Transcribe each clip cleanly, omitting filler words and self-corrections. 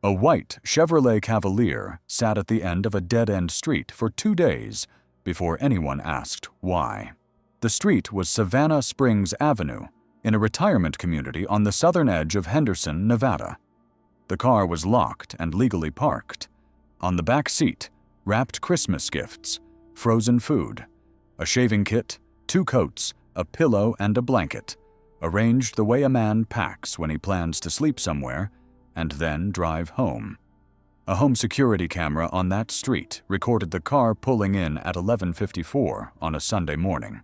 A white Chevrolet Cavalier sat at the end of a dead-end street for 2 days before anyone asked why. The street was Savannah Springs Avenue, in a retirement community on the southern edge of Henderson, Nevada. The car was locked and legally parked. On the back seat, wrapped Christmas gifts, frozen food, a shaving kit, 2 coats, a pillow, and a blanket, arranged the way a man packs when he plans to sleep somewhere and then drive home. A home security camera on that street recorded the car pulling in at 11:54 on a Sunday morning.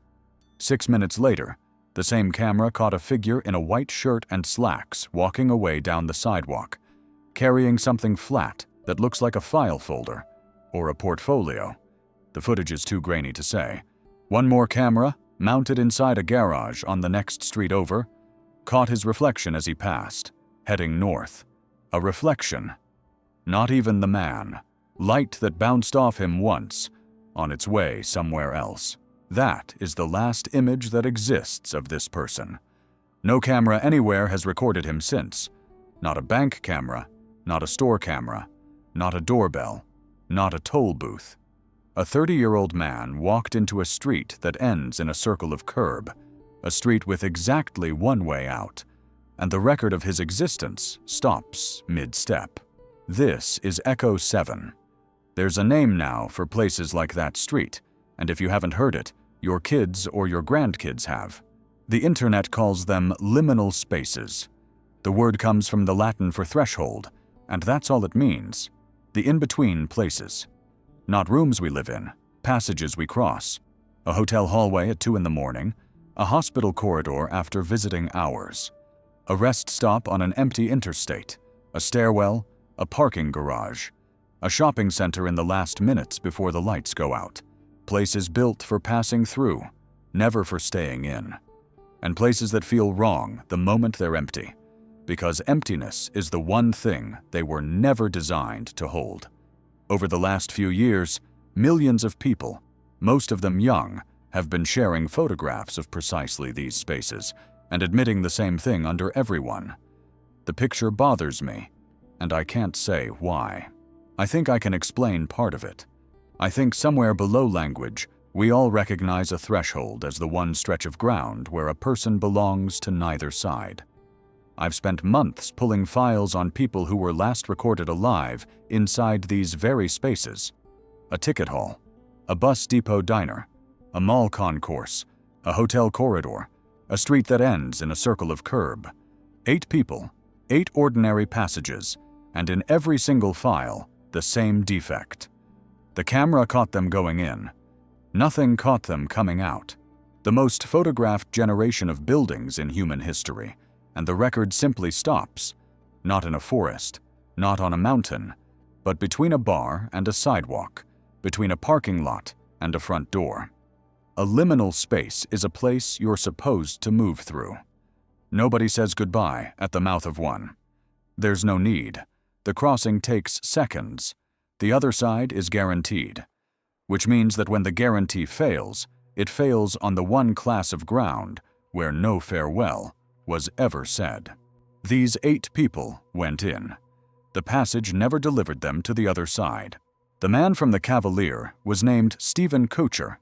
6 minutes later, the same camera caught a figure in a white shirt and slacks walking away down the sidewalk, carrying something flat that looks like a file folder or a portfolio. The footage is too grainy to say. One more camera, mounted inside a garage on the next street over, caught his reflection as he passed, heading north. A reflection. Not even the man. Light that bounced off him once, on its way somewhere else. That is the last image that exists of this person. No camera anywhere has recorded him since. Not a bank camera, not a store camera, not a doorbell, not a toll booth. A 30-year-old man walked into a street that ends in a circle of curb, a street with exactly one way out, and the record of his existence stops mid-step. This is Echo 7. There's a name now for places like that street, and if you haven't heard it, your kids or your grandkids have. The internet calls them liminal spaces. The word comes from the Latin for threshold, and that's all it means. The in-between places. Not rooms we live in, passages we cross. A hotel hallway at 2 in the morning, a hospital corridor after visiting hours. A rest stop on an empty interstate, a stairwell, a parking garage, a shopping center in the last minutes before the lights go out. Places built for passing through, never for staying in. And places that feel wrong the moment they're empty, because emptiness is the one thing they were never designed to hold. Over the last few years, millions of people, most of them young, have been sharing photographs of precisely these spaces and admitting the same thing under everyone. The picture bothers me, and I can't say why. I think I can explain part of it. I think somewhere below language, we all recognize a threshold as the one stretch of ground where a person belongs to neither side. I've spent months pulling files on people who were last recorded alive inside these very spaces. A ticket hall, a bus depot diner, a mall concourse, a hotel corridor, a street that ends in a circle of curb. 8 people, 8 ordinary passages, and in every single file, the same defect. The camera caught them going in. Nothing caught them coming out. The most photographed generation of buildings in human history, and the record simply stops. Not in a forest, not on a mountain, but between a bar and a sidewalk, between a parking lot and a front door. A liminal space is a place you're supposed to move through. Nobody says goodbye at the mouth of one. There's no need. The crossing takes seconds. The other side is guaranteed, which means that when the guarantee fails, it fails on the one class of ground where no farewell was ever said. These 8 people went in. The passage never delivered them to the other side. The man from the Cavalier was named Stephen Koecher.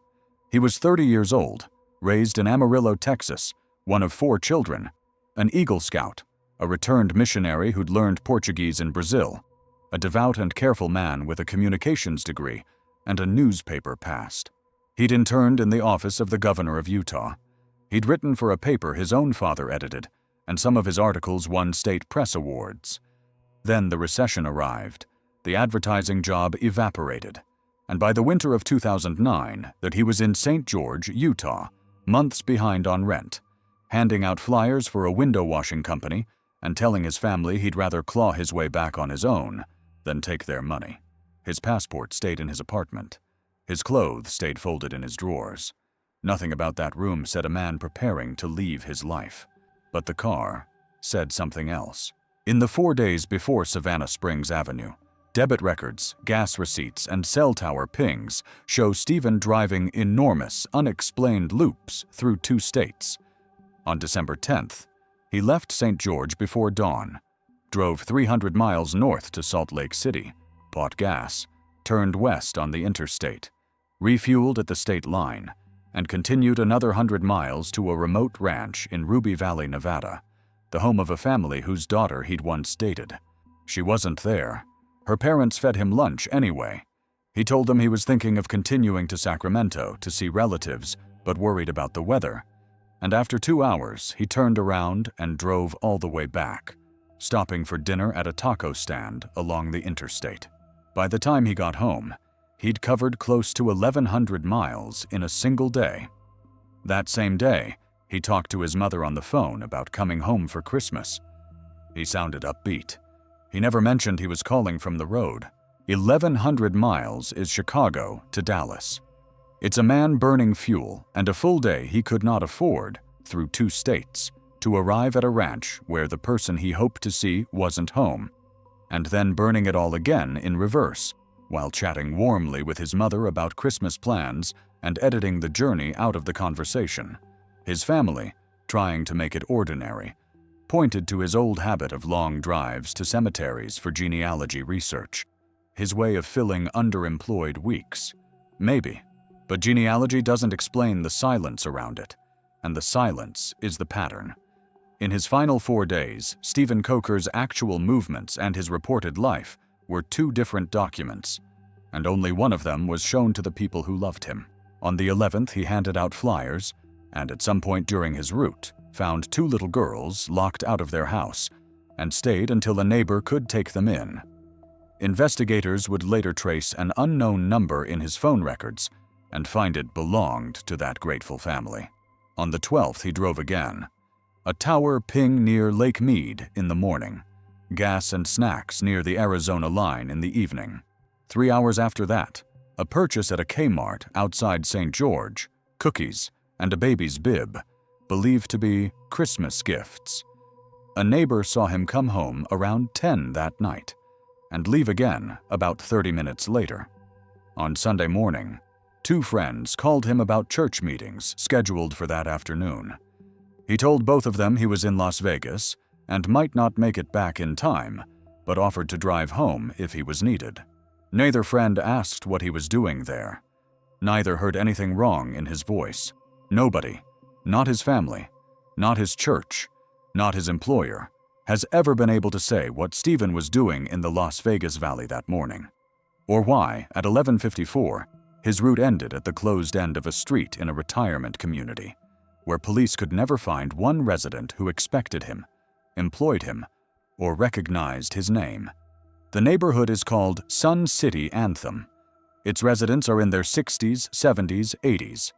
He was 30 years old, raised in Amarillo, Texas, one of 4 children, an Eagle Scout, a returned missionary who'd learned Portuguese in Brazil, a devout and careful man with a communications degree and a newspaper past. He'd interned in the office of the governor of Utah. He'd written for a paper his own father edited, and some of his articles won state press awards. Then the recession arrived. The advertising job evaporated, and by the winter of 2009, that he was in St. George, Utah, months behind on rent, handing out flyers for a window washing company and telling his family he'd rather claw his way back on his own than take their money. His passport stayed in his apartment. His clothes stayed folded in his drawers. Nothing about that room said a man preparing to leave his life. But the car said something else. In the 4 days before Savannah Springs Avenue, debit records, gas receipts, and cell tower pings show Stephen driving enormous, unexplained loops through 2 states. On December 10th, he left St. George before dawn, drove 300 miles north to Salt Lake City, bought gas, turned west on the interstate, refueled at the state line, and continued another 100 miles to a remote ranch in Ruby Valley, Nevada, the home of a family whose daughter he'd once dated. She wasn't there. Her parents fed him lunch anyway. He told them he was thinking of continuing to Sacramento to see relatives, but worried about the weather. And after 2 hours, he turned around and drove all the way back, stopping for dinner at a taco stand along the interstate. By the time he got home, he'd covered close to 1,100 miles in a single day. That same day, he talked to his mother on the phone about coming home for Christmas. He sounded upbeat. He never mentioned he was calling from the road. 1,100 miles is Chicago to Dallas. It's a man burning fuel and a full day he could not afford through 2 states to arrive at a ranch where the person he hoped to see wasn't home, and then burning it all again in reverse, while chatting warmly with his mother about Christmas plans and editing the journey out of the conversation. His family, trying to make it ordinary, pointed to his old habit of long drives to cemeteries for genealogy research, his way of filling underemployed weeks. Maybe, but genealogy doesn't explain the silence around it, and the silence is the pattern. In his final 4 days, Stephen Koecher's actual movements and his reported life were 2 different documents, and only one of them was shown to the people who loved him. On the 11th, he handed out flyers, and at some point during his route, found 2 little girls locked out of their house, and stayed until a neighbor could take them in. Investigators would later trace an unknown number in his phone records and find it belonged to that grateful family. On the 12th, he drove again. A tower ping near Lake Mead in the morning. Gas and snacks near the Arizona line in the evening. 3 hours after that, a purchase at a Kmart outside St. George, cookies, and a baby's bib, believed to be Christmas gifts. A neighbor saw him come home around 10 that night and leave again about 30 minutes later. On Sunday morning, 2 friends called him about church meetings scheduled for that afternoon. He told both of them he was in Las Vegas and might not make it back in time, but offered to drive home if he was needed. Neither friend asked what he was doing there. Neither heard anything wrong in his voice. Nobody, not his family, not his church, not his employer, has ever been able to say what Stephen was doing in the Las Vegas Valley that morning, or why, at 11:54, his route ended at the closed end of a street in a retirement community, where police could never find one resident who expected him, employed him, or recognized his name. The neighborhood is called Sun City Anthem. Its residents are in their 60s, 70s, 80s.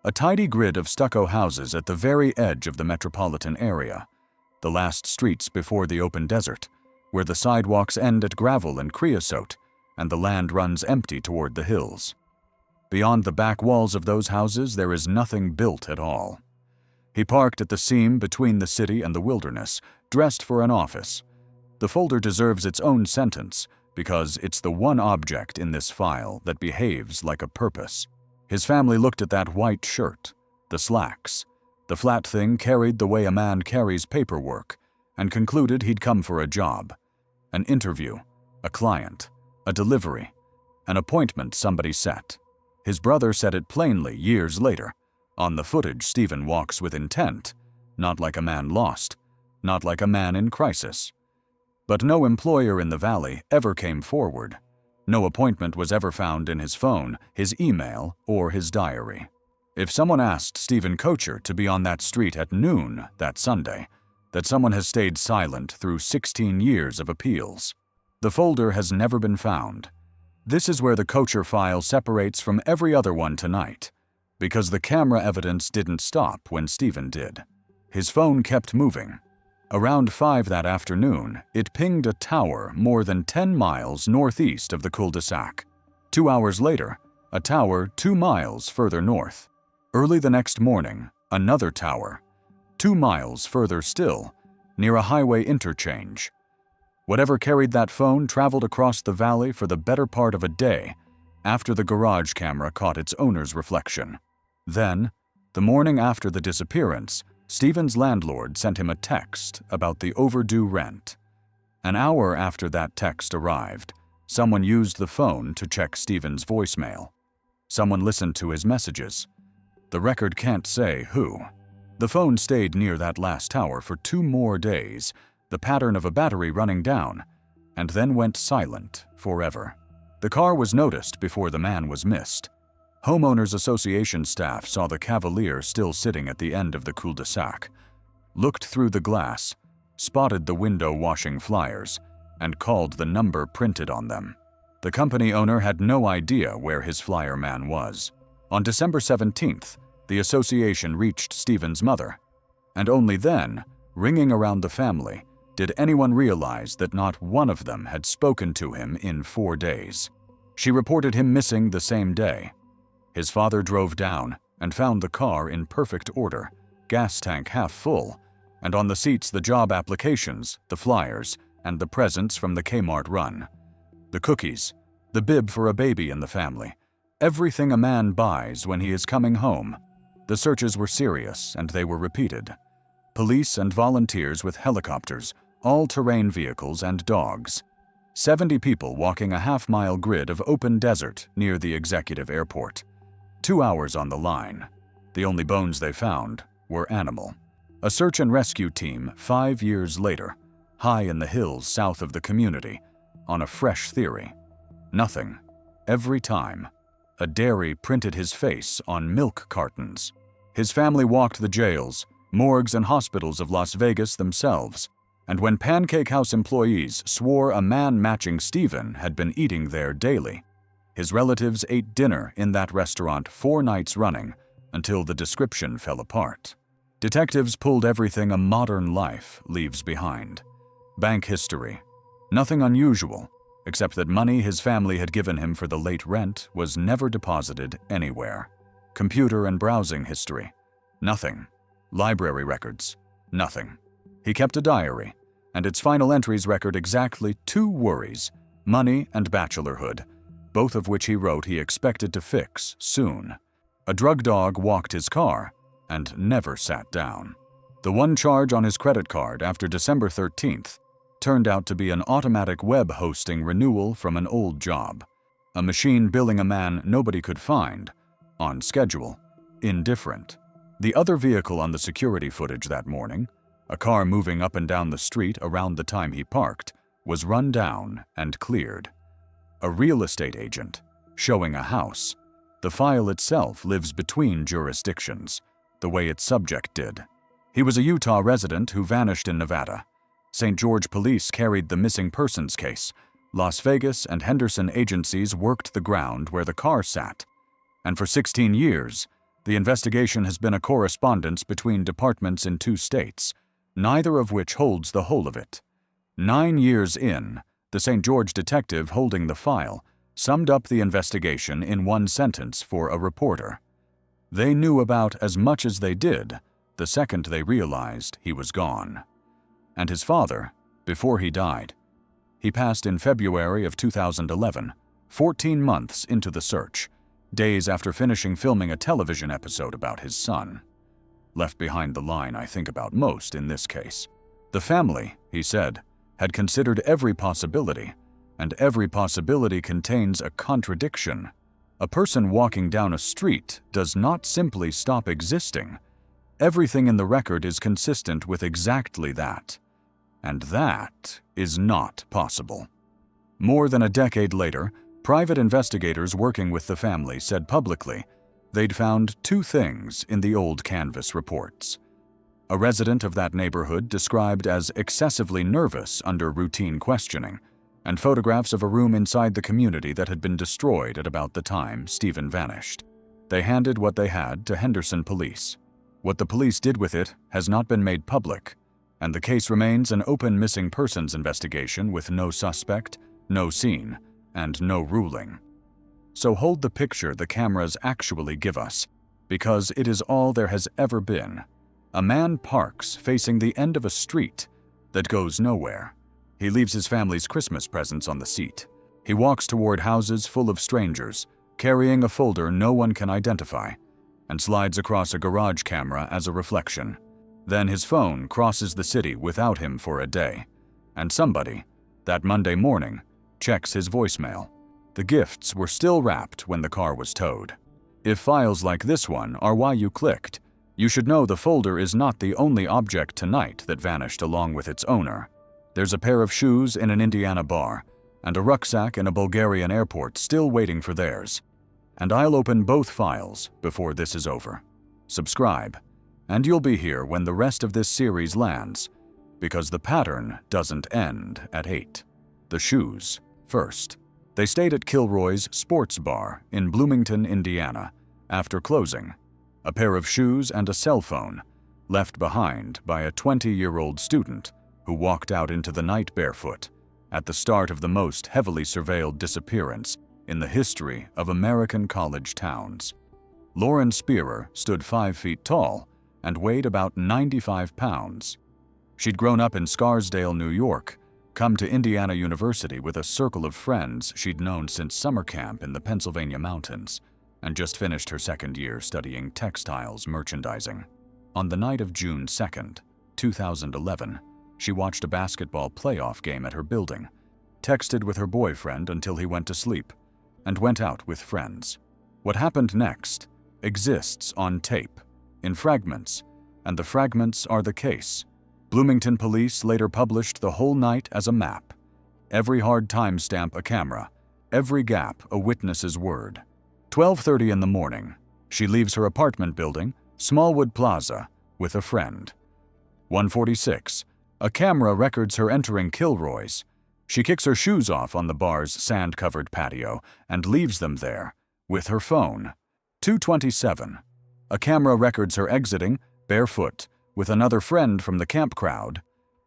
A tidy grid of stucco houses at the very edge of the metropolitan area, the last streets before the open desert, where the sidewalks end at gravel and creosote, and the land runs empty toward the hills. Beyond the back walls of those houses, there is nothing built at all. He parked at the seam between the city and the wilderness, dressed for an office. The folder deserves its own sentence, because it's the one object in this file that behaves like a purpose. His family looked at that white shirt, the slacks, the flat thing carried the way a man carries paperwork, and concluded he'd come for a job, an interview, a client, a delivery, an appointment somebody set. His brother said it plainly years later. On the footage, Stephen walks with intent, not like a man lost, not like a man in crisis. But no employer in the valley ever came forward. No appointment was ever found in his phone, his email, or his diary. If someone asked Stephen Koecher to be on that street at noon that Sunday, that someone has stayed silent through 16 years of appeals. The folder has never been found. This is where the Koecher file separates from every other one tonight, because the camera evidence didn't stop when Stephen did. His phone kept moving. Around 5 that afternoon, it pinged a tower more than 10 miles northeast of the cul-de-sac. 2 hours later, a tower 2 miles further north. Early the next morning, another tower, 2 miles further still, near a highway interchange. Whatever carried that phone traveled across the valley for the better part of a day after the garage camera caught its owner's reflection. Then, the morning after the disappearance, Stephen's landlord sent him a text about the overdue rent. An hour after that text arrived, someone used the phone to check Stephen's voicemail. Someone listened to his messages. The record can't say who. The phone stayed near that last tower for 2 more days, the pattern of a battery running down, and then went silent forever. The car was noticed before the man was missed. Homeowners Association staff saw the Cavalier still sitting at the end of the cul-de-sac, looked through the glass, spotted the window washing flyers, and called the number printed on them. The company owner had no idea where his flyer man was. On December 17th, the association reached Stephen's mother, and only then, ringing around the family, did anyone realize that not one of them had spoken to him in 4 days. She reported him missing the same day. His father drove down and found the car in perfect order, gas tank half full, and on the seats the job applications, the flyers, and the presents from the Kmart run. The cookies, the bib for a baby in the family, everything a man buys when he is coming home. The searches were serious and they were repeated. Police and volunteers with helicopters, all-terrain vehicles, and dogs. 70 people walking a half-mile grid of open desert near the executive airport. 2 hours on the line. The only bones they found were animal. A search and rescue team 5 years later, high in the hills south of the community, on a fresh theory. Nothing. Every time. A dairy printed his face on milk cartons. His family walked the jails, morgues, and hospitals of Las Vegas themselves, and when Pancake House employees swore a man matching Stephen had been eating there daily, his relatives ate dinner in that restaurant 4 nights running until the description fell apart. Detectives pulled everything a modern life leaves behind. Bank history. Nothing unusual, except that money his family had given him for the late rent was never deposited anywhere. Computer and browsing history. Nothing. Library records. Nothing. He kept a diary, and its final entries record exactly 2 worries, money and bachelorhood, both of which he wrote he expected to fix soon. A drug dog walked his car and never sat down. The one charge on his credit card after December 13th turned out to be an automatic web hosting renewal from an old job. A machine billing a man nobody could find, on schedule, indifferent. The other vehicle on the security footage that morning, a car moving up and down the street around the time he parked, was run down and cleared. A real estate agent, showing a house. The file itself lives between jurisdictions, the way its subject did. He was a Utah resident who vanished in Nevada. St. George police carried the missing persons case. Las Vegas and Henderson agencies worked the ground where the car sat. And for 16 years, the investigation has been a correspondence between departments in 2 states, neither of which holds the whole of it. 9 years in, the St. George detective holding the file summed up the investigation in 1 sentence for a reporter. They knew about as much as they did the second they realized he was gone. And his father, before he died, he passed in February of 2011, 14 months into the search, days after finishing filming a television episode about his son. Left behind the line I think about most in this case. The family, he said, had considered every possibility, and every possibility contains a contradiction. A person walking down a street does not simply stop existing. Everything in the record is consistent with exactly that. And that is not possible. More than a decade later, private investigators working with the family said publicly they'd found 2 things in the old canvas reports. A resident of that neighborhood described as excessively nervous under routine questioning, and photographs of a room inside the community that had been destroyed at about the time Stephen vanished. They handed what they had to Henderson police. What the police did with it has not been made public, and the case remains an open missing persons investigation with no suspect, no scene, and no ruling. So hold the picture the cameras actually give us, because it is all there has ever been. A man parks facing the end of a street that goes nowhere. He leaves his family's Christmas presents on the seat. He walks toward houses full of strangers, carrying a folder no one can identify, and slides across a garage camera as a reflection. Then his phone crosses the city without him for a day, And somebody, that Monday morning, checks his voicemail. The gifts were still wrapped when the car was towed. If files like this one are why you clicked, you should know the folder is not the only object tonight that vanished along with its owner. There's a pair of shoes in an Indiana bar, and a rucksack in a Bulgarian airport still waiting for theirs. And I'll open both files before this is over. Subscribe, and you'll be here when the rest of this series lands, because the pattern doesn't end at 8. The shoes first. They stayed at Kilroy's Sports Bar in Bloomington, Indiana, after closing. A pair of shoes and a cell phone, left behind by a 20-year-old student who walked out into the night barefoot at the start of the most heavily surveilled disappearance in the history of American college towns. Lauren Spierer stood 5 feet tall and weighed about 95 pounds. She'd grown up in Scarsdale, New York, come to Indiana University with a circle of friends she'd known since summer camp in the Pennsylvania mountains, and just finished her second year studying textiles merchandising. On the night of June 2nd, 2011, she watched a basketball playoff game at her building, texted with her boyfriend until he went to sleep, and went out with friends. What happened next exists on tape, in fragments, and the fragments are the case. Bloomington police later published the whole night as a map. Every hard timestamp a camera, every gap a witness's word. 12:30 in the morning, she leaves her apartment building, Smallwood Plaza, with a friend. 1:46, a camera records her entering Kilroy's. She kicks her shoes off on the bar's sand-covered patio and leaves them there, with her phone. 2:27, a camera records her exiting, barefoot, with another friend from the camp crowd,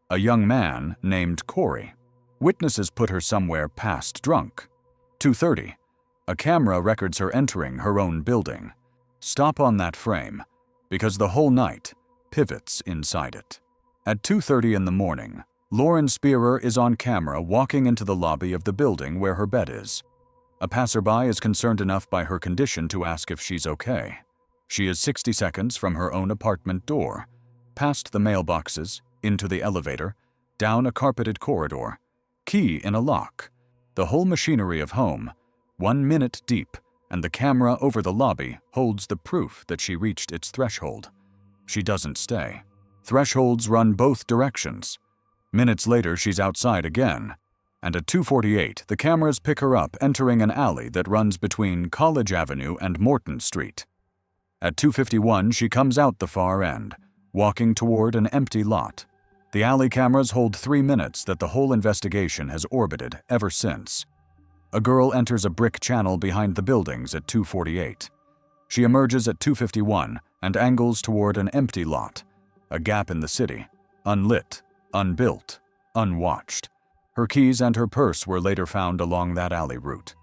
a young man named Corey. Witnesses put her somewhere past drunk. 2:30, a camera records her entering her own building. Stop on that frame, because the whole night pivots inside it. At 2:30 in the morning, Lauren Spierer is on camera walking into the lobby of the building where her bed is. A passerby is concerned enough by her condition to ask if she's okay. She is 60 seconds from her own apartment door, past the mailboxes, into the elevator, down a carpeted corridor, key in a lock, the whole machinery of home, 1 minute deep, and the camera over the lobby holds the proof that she reached its threshold. She doesn't stay. Thresholds run both directions. Minutes later, she's outside again, and at 2:48, the cameras pick her up entering an alley that runs between College Avenue and Morton Street. At 2:51, she comes out the far end, walking toward an empty lot. The alley cameras hold 3 minutes that the whole investigation has orbited ever since. A girl enters a brick channel behind the buildings at 2:48. She emerges at 2:51 and angles toward an empty lot, a gap in the city, unlit, unbuilt, unwatched. Her keys and her purse were later found along that alley route.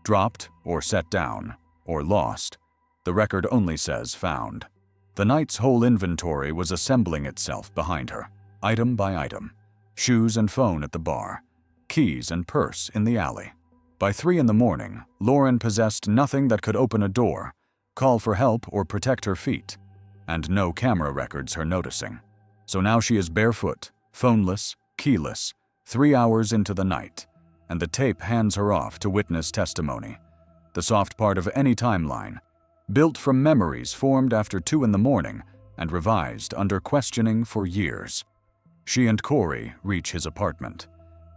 Dropped, or set down, or lost. The record only says found. The night's whole inventory was assembling itself behind her, item by item. Shoes and phone at the bar, keys and purse in the alley. By 3 in the morning, Lauren possessed nothing that could open a door, call for help, or protect her feet, and no camera records her noticing. So now she is barefoot, phoneless, keyless, 3 hours into the night, and the tape hands her off to witness testimony, the soft part of any timeline, built from memories formed after 2 in the morning and revised under questioning for years. She and Corey reach his apartment.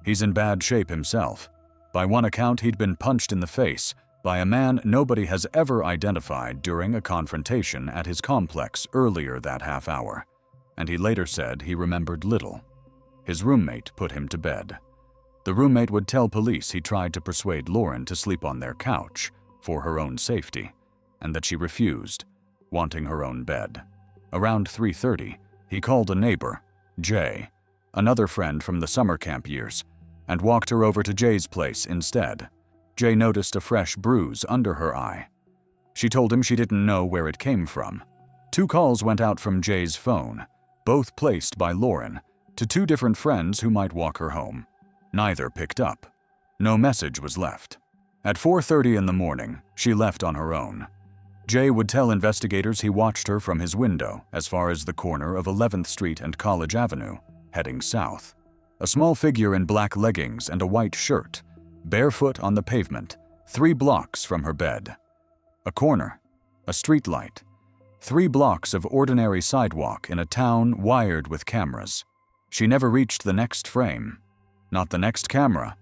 He's in bad shape himself. By one account, he'd been punched in the face by a man nobody has ever identified during a confrontation at his complex earlier that half hour, and he later said he remembered little. His roommate put him to bed. The roommate would tell police he tried to persuade Lauren to sleep on their couch for her own safety, and that she refused, wanting her own bed. Around 3:30, he called a neighbor, Jay, another friend from the summer camp years, and walked her over to Jay's place instead. Jay noticed a fresh bruise under her eye. She told him she didn't know where it came from. 2 calls went out from Jay's phone, both placed by Lauren, to 2 different friends who might walk her home. Neither picked up. No message was left. At 4:30 in the morning, she left on her own. Jay would tell investigators he watched her from his window as far as the corner of 11th Street and College Avenue, heading south. A small figure in black leggings and a white shirt, barefoot on the pavement, 3 blocks from her bed. A corner, a streetlight, 3 blocks of ordinary sidewalk in a town wired with cameras. She never reached the next frame. Not the next camera,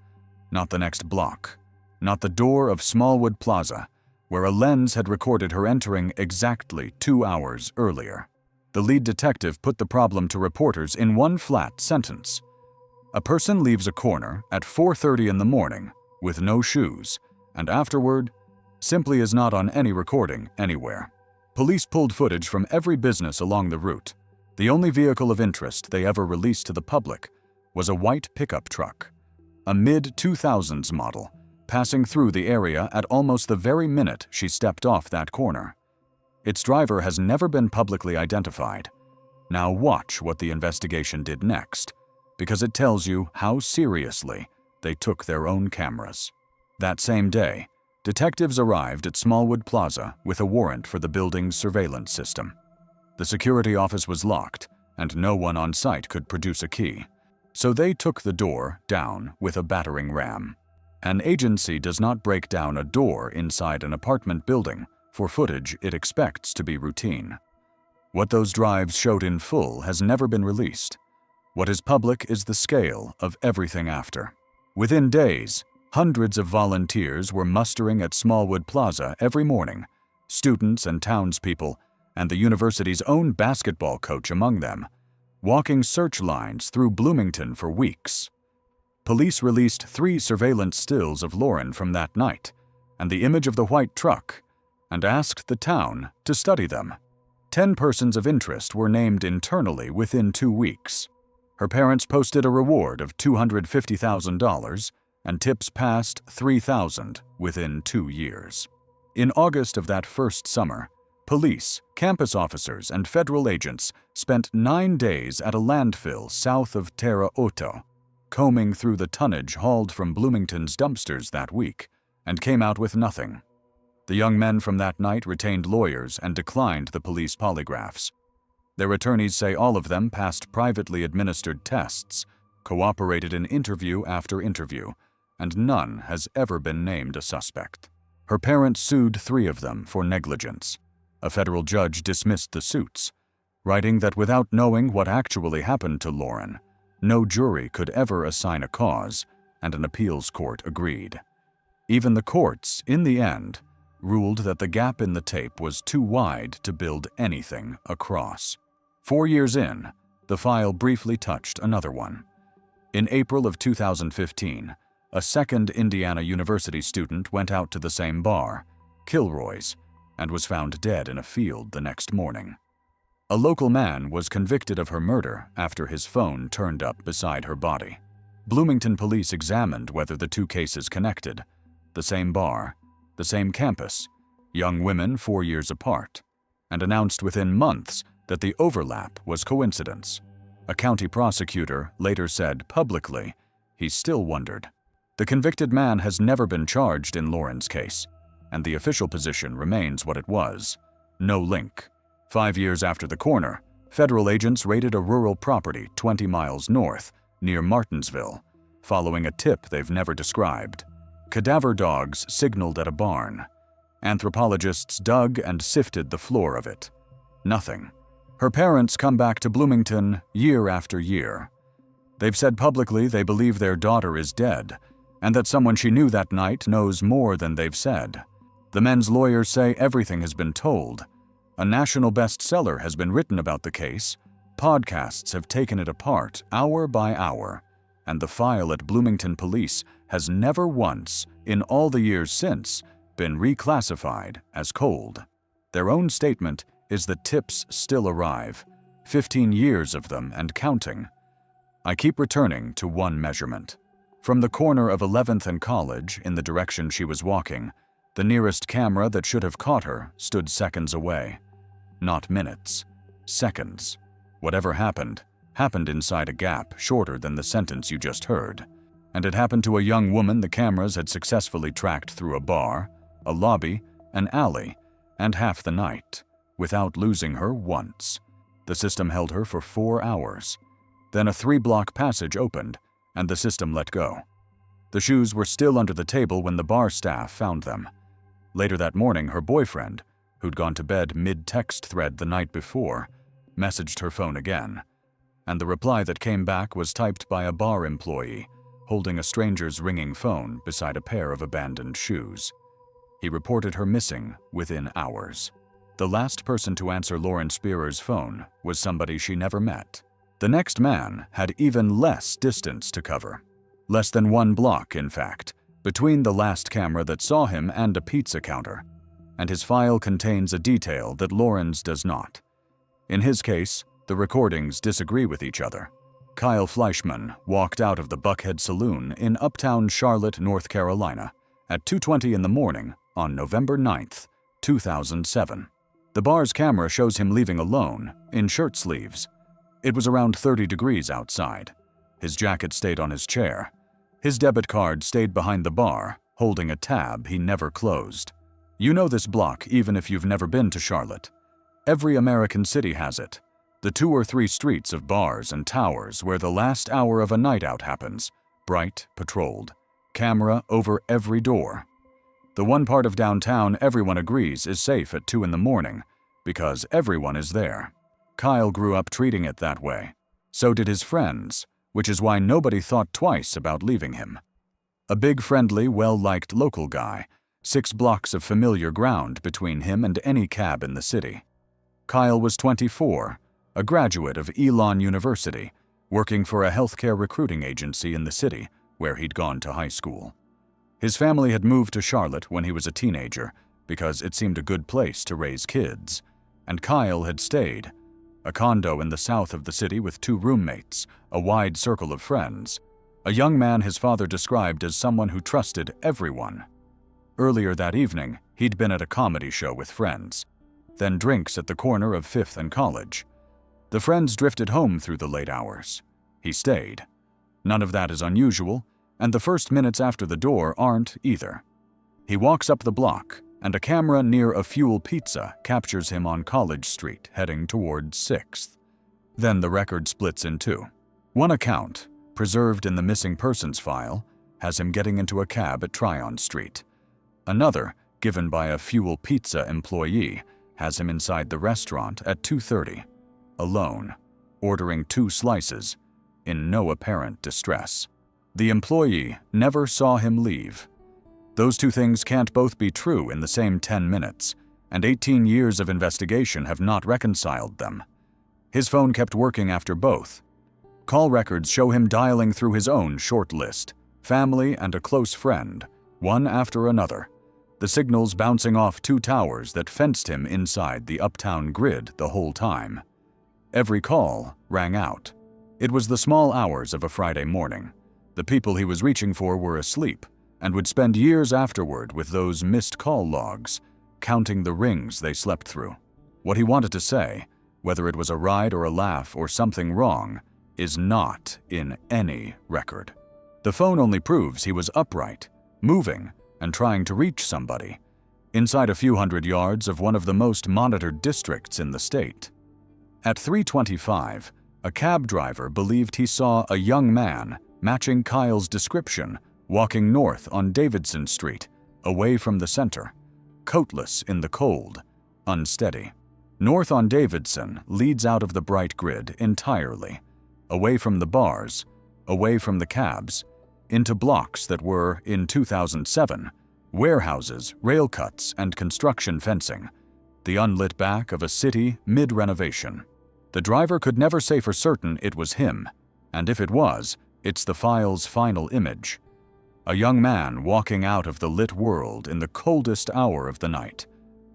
not the next block, not the door of Smallwood Plaza, where a lens had recorded her entering exactly 2 hours earlier. The lead detective put the problem to reporters in one flat sentence. A person leaves a corner at 4:30 in the morning with no shoes, and afterward simply is not on any recording anywhere. Police pulled footage from every business along the route. The only vehicle of interest they ever released to the public was a white pickup truck, a mid-2000s model, passing through the area at almost the very minute she stepped off that corner. Its driver has never been publicly identified. Now watch what the investigation did next, because it tells you how seriously they took their own cameras. That same day, detectives arrived at Smallwood Plaza with a warrant for the building's surveillance system. The security office was locked, and no one on site could produce a key, so they took the door down with a battering ram. An agency does not break down a door inside an apartment building for footage it expects to be routine. What those drives showed in full has never been released. What is public is the scale of everything after. Within days, hundreds of volunteers were mustering at Smallwood Plaza every morning, students and townspeople, and the university's own basketball coach among them, walking search lines through Bloomington for weeks. Police released 3 surveillance stills of Lauren from that night, and the image of the white truck, and asked the town to study them. 10 persons of interest were named internally within 2 weeks. Her parents posted a reward of $250,000, and tips passed 3,000 within 2 years. In August of that first summer, police, campus officers, and federal agents spent 9 days at a landfill south of Terre Haute, combing through the tonnage hauled from Bloomington's dumpsters that week, and came out with nothing. The young men from that night retained lawyers and declined the police polygraphs. Their attorneys say all of them passed privately administered tests, cooperated in interview after interview, and none has ever been named a suspect. Her parents sued 3 of them for negligence. A federal judge dismissed the suits, writing that without knowing what actually happened to Lauren, no jury could ever assign a cause, and an appeals court agreed. Even the courts, in the end, ruled that the gap in the tape was too wide to build anything across. 4 years in, the file briefly touched another one. In April of 2015, a second Indiana University student went out to the same bar, Kilroy's, and was found dead in a field the next morning. A local man was convicted of her murder after his phone turned up beside her body. Bloomington police examined whether the 2 cases connected: the same bar, the same campus, young women 4 years apart, and announced within months that the overlap was coincidence. A county prosecutor later said publicly he still wondered. The convicted man has never been charged in Lauren's case, and the official position remains what it was: no link. 5 years after the corner, federal agents raided a rural property 20 miles north, near Martinsville, following a tip they've never described. Cadaver dogs signaled at a barn. Anthropologists dug and sifted the floor of it. Nothing. Her parents come back to Bloomington year after year. They've said publicly they believe their daughter is dead, and that someone she knew that night knows more than they've said. The men's lawyers say everything has been told. A national bestseller has been written about the case. Podcasts have taken it apart hour by hour, and the file at Bloomington Police has never once, in all the years since, been reclassified as cold. Their own statement is that tips still arrive, 15 years of them and counting. I keep returning to one measurement. From the corner of 11th and College, in the direction she was walking, the nearest camera that should have caught her stood seconds away. Not minutes, seconds. Whatever happened inside a gap shorter than the sentence you just heard. And it happened to a young woman the cameras had successfully tracked through a bar, a lobby, an alley, and half the night, without losing her once. The system held her for 4 hours. Then a 3-block passage opened, and the system let go. The shoes were still under the table when the bar staff found them. Later that morning, her boyfriend, who'd gone to bed mid-text thread the night before, messaged her phone again, and the reply that came back was typed by a bar employee holding a stranger's ringing phone beside a pair of abandoned shoes. He reported her missing within hours. The last person to answer Lauren Spierer's phone was somebody she never met. The next man had even less distance to cover. Less than 1 block, in fact, between the last camera that saw him and a pizza counter. And his file contains a detail that Lauren's does not. In his case, the recordings disagree with each other. Kyle Fleischmann walked out of the Buckhead Saloon in uptown Charlotte, North Carolina, at 2:20 in the morning on November 9th, 2007. The bar's camera shows him leaving alone, in shirt sleeves. It was around 30 degrees outside. His jacket stayed on his chair. His debit card stayed behind the bar, holding a tab he never closed. You know this block even if you've never been to Charlotte. Every American city has it. The 2 or 3 streets of bars and towers where the last hour of a night out happens, bright, patrolled, camera over every door. The one part of downtown everyone agrees is safe at 2 in the morning because everyone is there. Kyle grew up treating it that way. So did his friends, which is why nobody thought twice about leaving him. A big, friendly, well-liked local guy, 6 blocks of familiar ground between him and any cab in the city. Kyle was 24, a graduate of Elon University, working for a healthcare recruiting agency in the city where he'd gone to high school. His family had moved to Charlotte when he was a teenager because it seemed a good place to raise kids, and Kyle had stayed. A condo in the south of the city with 2 roommates, a wide circle of friends, a young man his father described as someone who trusted everyone. Earlier that evening, he'd been at a comedy show with friends, then drinks at the corner of 5th and College. The friends drifted home through the late hours. He stayed. None of that is unusual, and the first minutes after the door aren't either. He walks up the block, and a camera near a Fuel Pizza captures him on College Street heading towards 6th. Then the record splits in 2. One account, preserved in the missing persons file, has him getting into a cab at Tryon Street. Another, given by a Fuel Pizza employee, has him inside the restaurant at 2:30, alone, ordering 2 slices, in no apparent distress. The employee never saw him leave. Those 2 things can't both be true in the same 10 minutes, and 18 years of investigation have not reconciled them. His phone kept working after both. Call records show him dialing through his own short list, family and a close friend, one after another, the signals bouncing off 2 towers that fenced him inside the uptown grid the whole time. Every call rang out. It was the small hours of a Friday morning. The people he was reaching for were asleep and would spend years afterward with those missed call logs, counting the rings they slept through. What he wanted to say, whether it was a ride or a laugh or something wrong, is not in any record. The phone only proves he was upright, moving, and trying to reach somebody, inside a few hundred yards of one of the most monitored districts in the state. At 3:25, a cab driver believed he saw a young man matching Kyle's description walking north on Davidson Street, away from the center, coatless in the cold, unsteady. North on Davidson leads out of the bright grid entirely, away from the bars, away from the cabs, into blocks that were, in 2007, warehouses, rail cuts, and construction fencing, the unlit back of a city mid-renovation. The driver could never say for certain it was him, and if it was, it's the file's final image. A young man walking out of the lit world in the coldest hour of the night,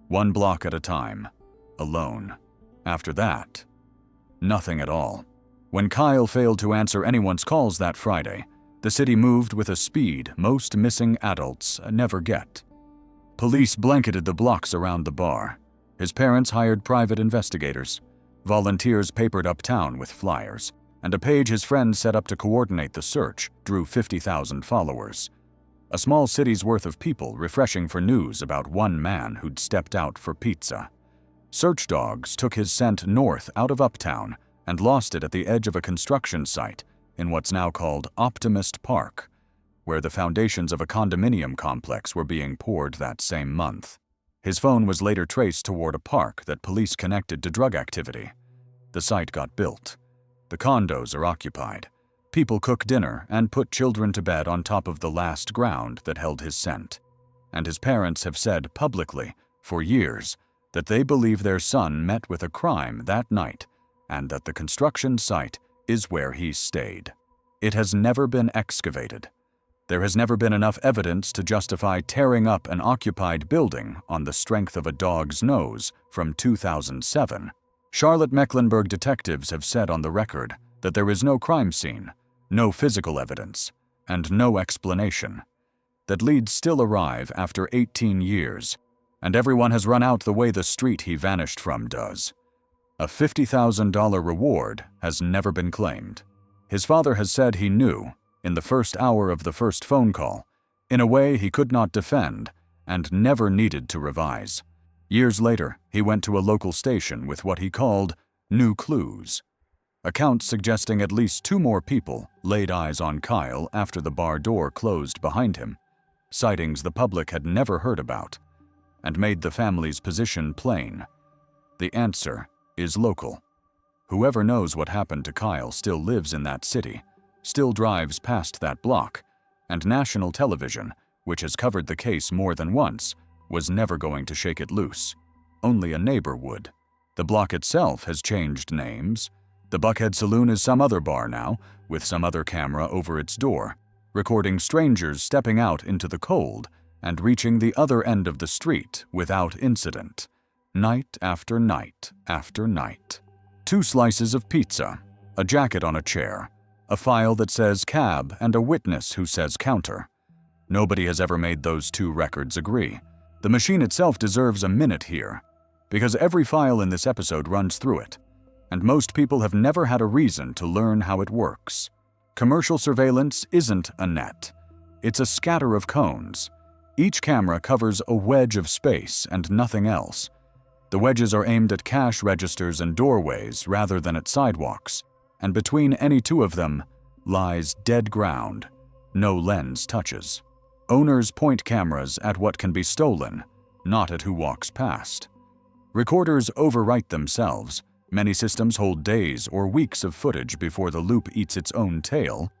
1 block at a time, alone. After that, nothing at all. When Kyle failed to answer anyone's calls that Friday, the city moved with a speed most missing adults never get. Police blanketed the blocks around the bar. His parents hired private investigators. Volunteers papered uptown with flyers, and a page his friends set up to coordinate the search drew 50,000 followers. A small city's worth of people refreshing for news about one man who'd stepped out for pizza. Search dogs took his scent north out of uptown and lost it at the edge of a construction site in what's now called Optimist Park, where the foundations of a condominium complex were being poured that same month. His phone was later traced toward a park that police connected to drug activity. The site got built. The condos are occupied. People cook dinner and put children to bed on top of the last ground that held his scent. And his parents have said publicly, for years, that they believe their son met with a crime that night and that the construction site is where he stayed. It has never been excavated. There has never been enough evidence to justify tearing up an occupied building on the strength of a dog's nose from 2007. Charlotte Mecklenburg detectives have said on the record that there is no crime scene, no physical evidence, and no explanation. That leads still arrive after 18 years, and everyone has run out the way the street he vanished from does. A $50,000 reward has never been claimed. His father has said he knew, in the first hour of the first phone call, in a way he could not defend and never needed to revise. Years later, he went to a local station with what he called new clues. Accounts suggesting at least 2 more people laid eyes on Kyle after the bar door closed behind him, sightings the public had never heard about, and made the family's position plain. The answer is local. Whoever knows what happened to Kyle still lives in that city, still drives past that block, and national television, which has covered the case more than once, was never going to shake it loose. Only a neighbor would. The block itself has changed names. The Buckhead Saloon is some other bar now, with some other camera over its door, recording strangers stepping out into the cold and reaching the other end of the street without incident, night after night after night. 2 slices of pizza, a jacket on a chair, a file that says cab, and a witness who says counter. Nobody has ever made those 2 records agree. The machine itself deserves a minute here, because every file in this episode runs through it, and most people have never had a reason to learn how it works. Commercial surveillance isn't a net. It's a scatter of cones. Each camera covers a wedge of space and nothing else. The wedges are aimed at cash registers and doorways rather than at sidewalks, and between any 2 of them lies dead ground. No lens touches. Owners point cameras at what can be stolen, not at who walks past. Recorders overwrite themselves. Many systems hold days or weeks of footage before the loop eats its own tail,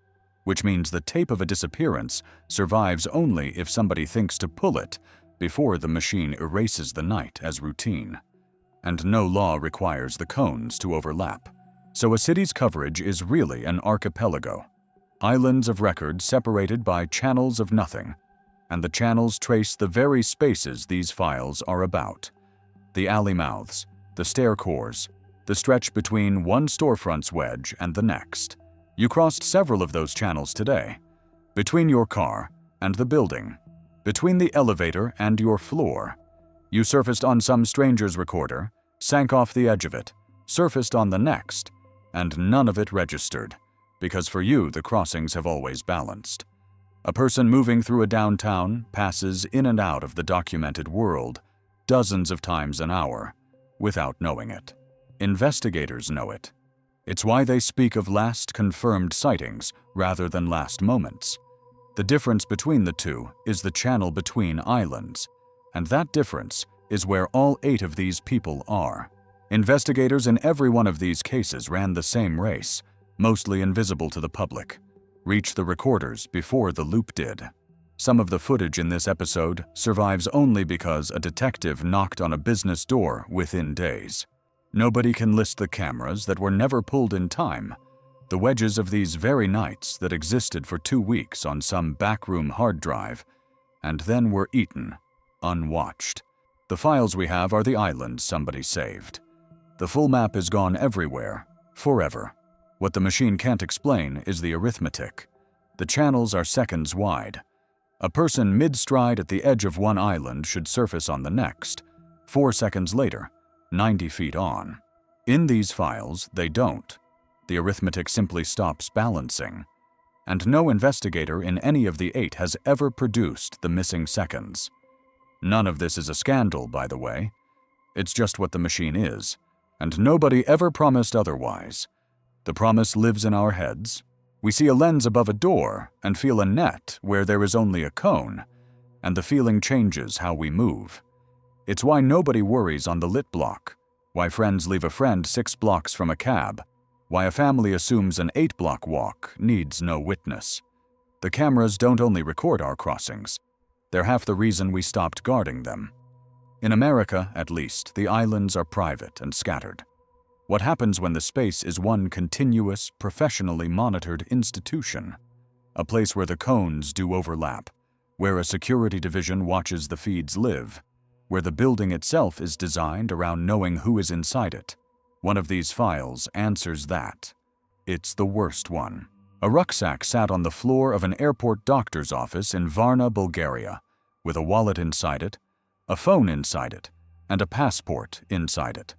which means the tape of a disappearance survives only if somebody thinks to pull it before the machine erases the night as routine. And no law requires the cones to overlap. So a city's coverage is really an archipelago. Islands of record separated by channels of nothing, and the channels trace the very spaces these files are about. The alley mouths, the stair cores, the stretch between one storefront's wedge and the next. You crossed several of those channels today. Between your car and the building. Between the elevator and your floor. You surfaced on some stranger's recorder, sank off the edge of it, surfaced on the next, and none of it registered, because for you the crossings have always balanced. A person moving through a downtown passes in and out of the documented world dozens of times an hour without knowing it. Investigators know it. It's why they speak of last confirmed sightings rather than last moments. The difference between the 2 is the channel between islands, and that difference is where all 8 of these people are. Investigators in every one of these cases ran the same race, mostly invisible to the public, reached the recorders before the loop did. Some of the footage in this episode survives only because a detective knocked on a business door within days. Nobody can list the cameras that were never pulled in time, the wedges of these very nights that existed for 2 weeks on some backroom hard drive, and then were eaten, unwatched. The files we have are the islands somebody saved. The full map is gone everywhere, forever. What the machine can't explain is the arithmetic. The channels are seconds wide. A person mid-stride at the edge of one island should surface on the next, 4 seconds later, 90 feet on. In these files, they don't. The arithmetic simply stops balancing. And no investigator in any of the 8 has ever produced the missing seconds. None of this is a scandal, by the way. It's just what the machine is, and nobody ever promised otherwise. The promise lives in our heads, We see a lens above a door and feel a net where there is only a cone, and the feeling changes how we move. It's why nobody worries on the lit block, why friends leave a friend 6 blocks from a cab, why a family assumes an 8-block walk needs no witness. The cameras don't only record our crossings, they're half the reason we stopped guarding them. In America, at least, the islands are private and scattered. What happens when the space is one continuous, professionally monitored institution? A place where the cones do overlap, where a security division watches the feeds live, where the building itself is designed around knowing who is inside it. One of these files answers that. It's the worst one. A rucksack sat on the floor of an airport doctor's office in Varna, Bulgaria, with a wallet inside it, a phone inside it, and a passport inside it.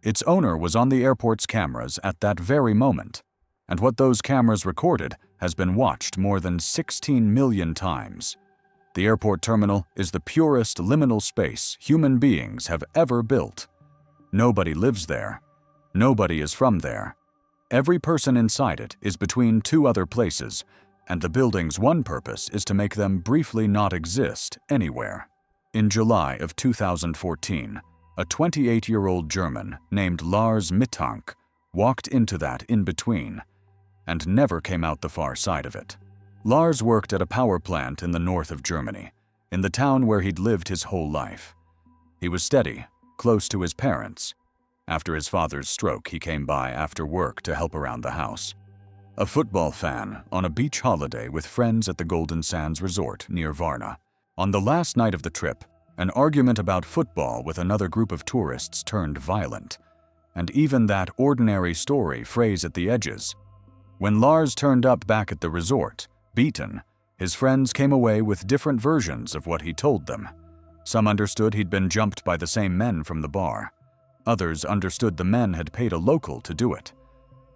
Its owner was on the airport's cameras at that very moment, and what those cameras recorded has been watched more than 16 million times. The airport terminal is the purest liminal space human beings have ever built. Nobody lives there. Nobody is from there. Every person inside it is between 2 other places, and the building's one purpose is to make them briefly not exist anywhere. In July of 2014, a 28-year-old German named Lars Mittank walked into that in-between and never came out the far side of it. Lars worked at a power plant in the north of Germany, in the town where he'd lived his whole life. He was steady, close to his parents. After his father's stroke, he came by after work to help around the house. A football fan on a beach holiday with friends at the Golden Sands Resort near Varna. On the last night of the trip, an argument about football with another group of tourists turned violent, and even that ordinary story frays at the edges. When Lars turned up back at the resort, beaten, his friends came away with different versions of what he told them. Some understood he'd been jumped by the same men from the bar. Others understood the men had paid a local to do it.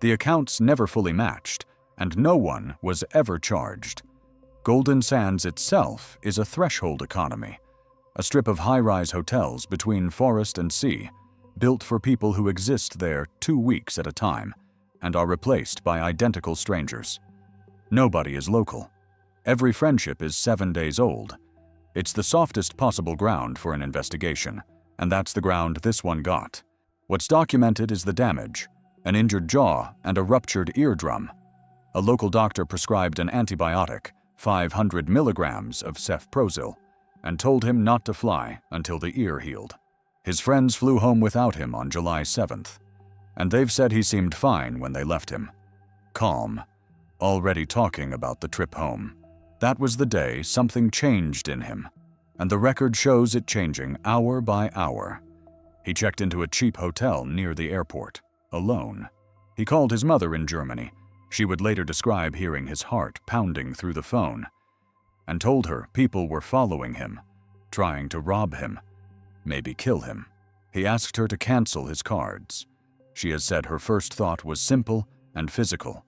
The accounts never fully matched, and no one was ever charged. Golden Sands itself is a threshold economy, a strip of high-rise hotels between forest and sea, built for people who exist there 2 weeks at a time and are replaced by identical strangers. Nobody is local. Every friendship is 7 days old. It's the softest possible ground for an investigation, and that's the ground this one got. What's documented is the damage, an injured jaw and a ruptured eardrum. A local doctor prescribed an antibiotic, 500 milligrams of cefprozil, and told him not to fly until the ear healed. His friends flew home without him on July 7th, and they've said he seemed fine when they left him. Calm, already talking about the trip home. That was the day something changed in him, and the record shows it changing hour by hour. He checked into a cheap hotel near the airport, alone. He called his mother in Germany. She would later describe hearing his heart pounding through the phone, and told her people were following him, trying to rob him, maybe kill him. He asked her to cancel his cards. She has said her first thought was simple and physical.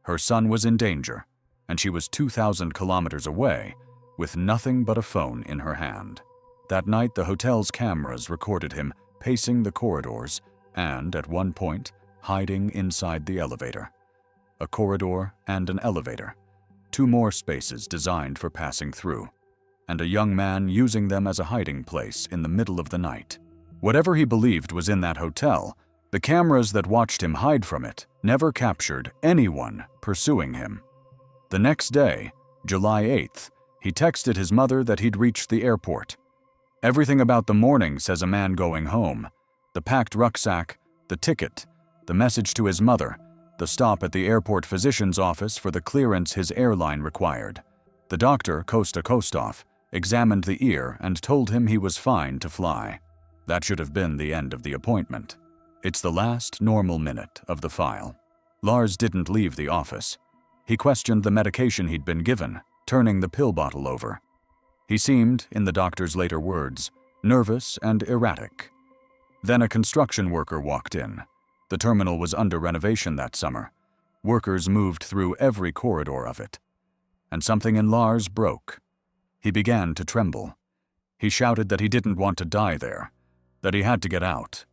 Her son was in danger, and she was 2,000 kilometers away with nothing but a phone in her hand. That night, the hotel's cameras recorded him pacing the corridors and, at one point, hiding inside the elevator. A corridor and an elevator, 2 more spaces designed for passing through, and a young man using them as a hiding place in the middle of the night. Whatever he believed was in that hotel, the cameras that watched him hide from it never captured anyone pursuing him. The next day, July 8th, he texted his mother that he'd reached the airport. Everything about the morning says a man going home. The packed rucksack, the ticket, the message to his mother, the stop at the airport physician's office for the clearance his airline required. The doctor, coast to coast off, examined the ear and told him he was fine to fly. That should have been the end of the appointment. It's the last normal minute of the file. Lars didn't leave the office. He questioned the medication he'd been given, turning the pill bottle over. He seemed, in the doctor's later words, nervous and erratic. Then a construction worker walked in. The terminal was under renovation that summer. Workers moved through every corridor of it. And something in Lars broke. He began to tremble. He shouted that he didn't want to die there, that he had to get out.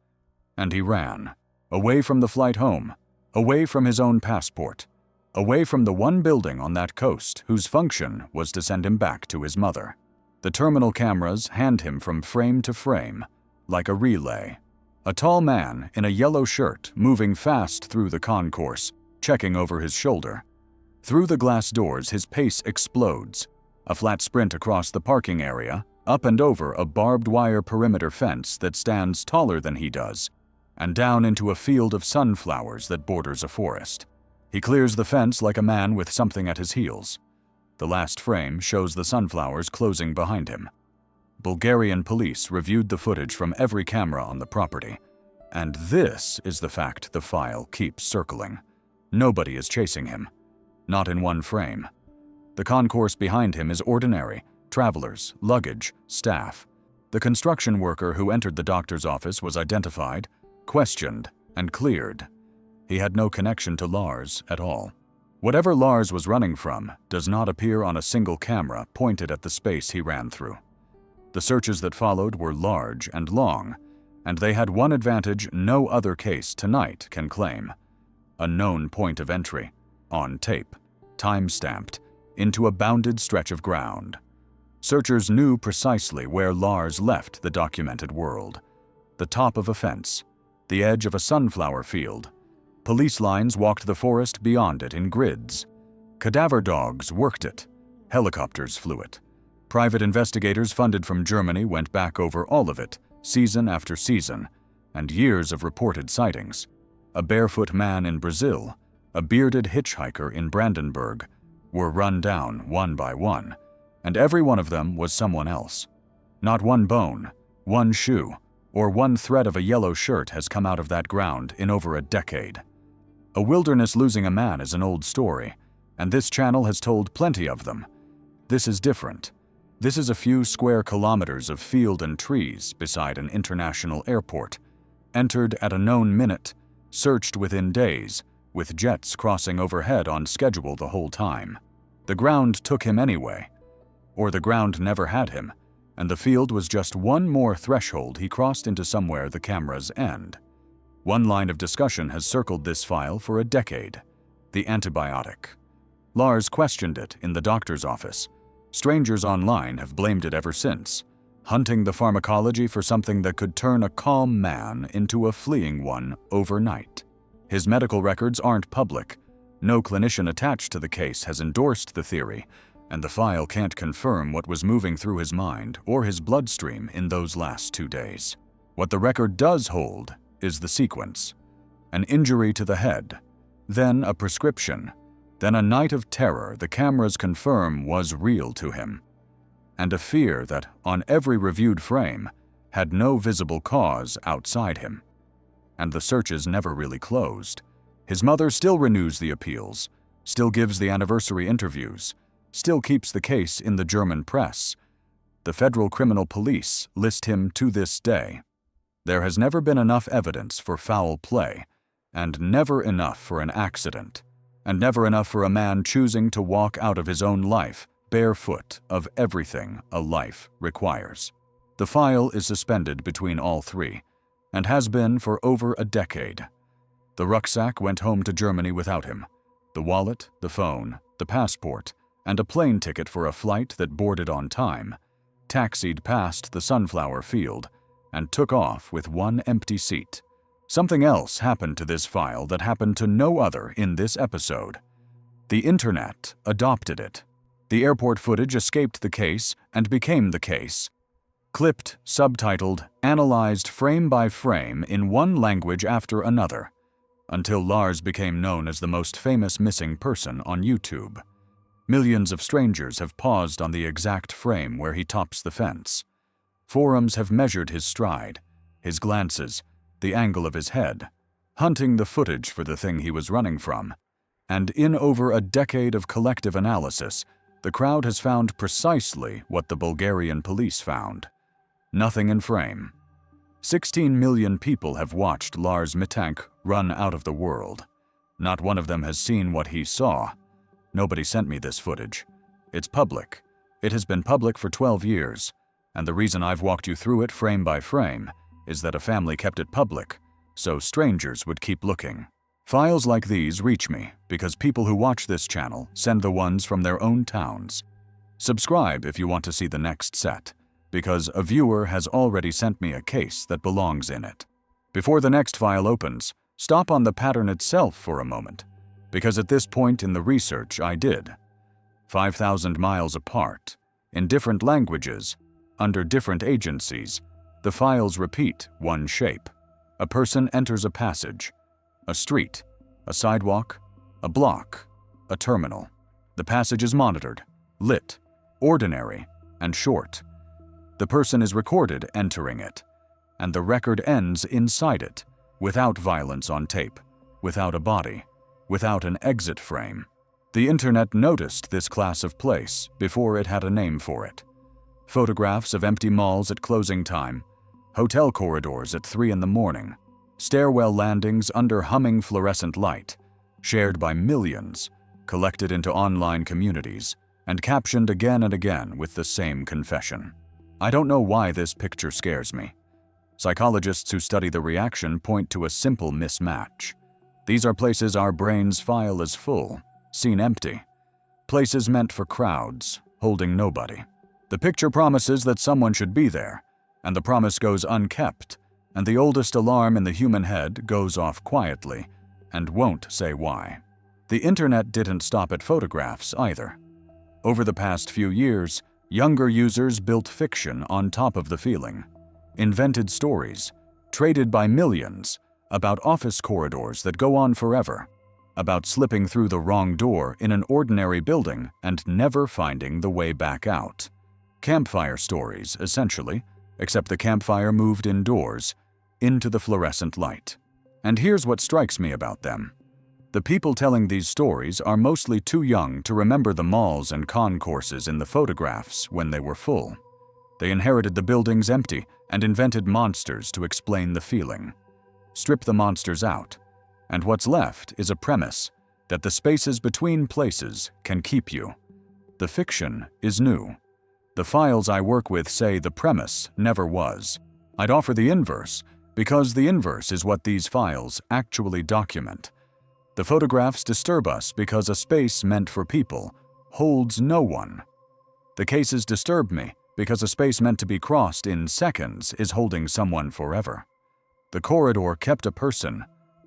And he ran, away from the flight home, away from his own passport, away from the one building on that coast whose function was to send him back to his mother. The terminal cameras hand him from frame to frame, like a relay. A tall man in a yellow shirt moving fast through the concourse, checking over his shoulder. Through the glass doors, his pace explodes. A flat sprint across the parking area, up and over a barbed wire perimeter fence that stands taller than he does, and down into a field of sunflowers that borders a forest. He clears the fence like a man with something at his heels. The last frame shows the sunflowers closing behind him. Bulgarian police reviewed the footage from every camera on the property, and this is the fact the file keeps circling. Nobody is chasing him. Not in one frame. The concourse behind him is ordinary, travelers, luggage, staff. The construction worker who entered the doctor's office was identified, questioned, and cleared. He had no connection to Lars at all. Whatever Lars was running from does not appear on a single camera pointed at the space he ran through. The searches that followed were large and long, and they had one advantage no other case tonight can claim: a known point of entry, on tape, time-stamped, into a bounded stretch of ground. Searchers knew precisely where Lars left the documented world: the top of a fence, the edge of a sunflower field. Police lines walked the forest beyond it in grids. Cadaver dogs worked it. Helicopters flew it. Private investigators funded from Germany went back over all of it, season after season, and years of reported sightings. A barefoot man in Brazil, a bearded hitchhiker in Brandenburg, were run down one by one, and every one of them was someone else. Not one bone, one shoe, or one thread of a yellow shirt has come out of that ground in over a decade. A wilderness losing a man is an old story, and this channel has told plenty of them. This is different. This is a few square kilometers of field and trees beside an international airport, entered at a known minute, searched within days, with jets crossing overhead on schedule the whole time. The ground took him anyway, or the ground never had him, and the field was just one more threshold he crossed into somewhere the cameras end. One line of discussion has circled this file for a decade: the antibiotic. Lars questioned it in the doctor's office. Strangers online have blamed it ever since, hunting the pharmacology for something that could turn a calm man into a fleeing one overnight. His medical records aren't public. No clinician attached to the case has endorsed the theory, and the file can't confirm what was moving through his mind or his bloodstream in those last 2 days. What the record does hold is the sequence: an injury to the head, then a prescription, then a night of terror the cameras confirm was real to him, and a fear that, on every reviewed frame, had no visible cause outside him. And the searches never really closed. His mother still renews the appeals, still gives the anniversary interviews, still keeps the case in the German press. The federal criminal police list him to this day. There has never been enough evidence for foul play, and never enough for an accident, and never enough for a man choosing to walk out of his own life barefoot of everything a life requires. The file is suspended between all three, and has been for over a decade. The rucksack went home to Germany without him. The wallet, the phone, the passport, and a plane ticket for a flight that boarded on time, taxied past the sunflower field, and took off with one empty seat. Something else happened to this file that happened to no other in this episode. The internet adopted it. The airport footage escaped the case and became the case. Clipped, subtitled, analyzed frame by frame in one language after another, until Lars became known as the most famous missing person on YouTube. Millions of strangers have paused on the exact frame where he tops the fence. Forums have measured his stride, his glances, the angle of his head, hunting the footage for the thing he was running from. And in over a decade of collective analysis, the crowd has found precisely what the Bulgarian police found: nothing in frame. 16 million people have watched Lars Mittank run out of the world. Not one of them has seen what he saw. Nobody sent me this footage. It's public. It has been public for 12 years, and the reason I've walked you through it frame by frame is that a family kept it public, so strangers would keep looking. Files like these reach me because people who watch this channel send the ones from their own towns. Subscribe if you want to see the next set, because a viewer has already sent me a case that belongs in it. Before the next file opens, stop on the pattern itself for a moment, because at this point in the research I did. 5,000 miles apart, in different languages, under different agencies, the files repeat one shape. A person enters a passage, a street, a sidewalk, a block, a terminal. The passage is monitored, lit, ordinary, and short. The person is recorded entering it, and the record ends inside it, without violence on tape, without a body, without an exit frame. The internet noticed this class of place before it had a name for it. Photographs of empty malls at closing time, hotel corridors at 3 a.m, stairwell landings under humming fluorescent light, shared by millions, collected into online communities, and captioned again and again with the same confession. I don't know why this picture scares me. Psychologists who study the reaction point to a simple mismatch. These are places our brains file as full, seen empty. Places meant for crowds, holding nobody. The picture promises that someone should be there, and the promise goes unkept, and the oldest alarm in the human head goes off quietly and won't say why. The internet didn't stop at photographs either. Over the past few years, younger users built fiction on top of the feeling, invented stories, traded by millions, about office corridors that go on forever, about slipping through the wrong door in an ordinary building and never finding the way back out. Campfire stories, essentially, except the campfire moved indoors, into the fluorescent light. And here's what strikes me about them. The people telling these stories are mostly too young to remember the malls and concourses in the photographs when they were full. They inherited the buildings empty and invented monsters to explain the feeling. Strip the monsters out, and what's left is a premise that the spaces between places can keep you. The fiction is new. The files I work with say the premise never was. I'd offer the inverse, because the inverse is what these files actually document. The photographs disturb us because a space meant for people holds no one. The cases disturb me because a space meant to be crossed in seconds is holding someone forever. The corridor kept a person.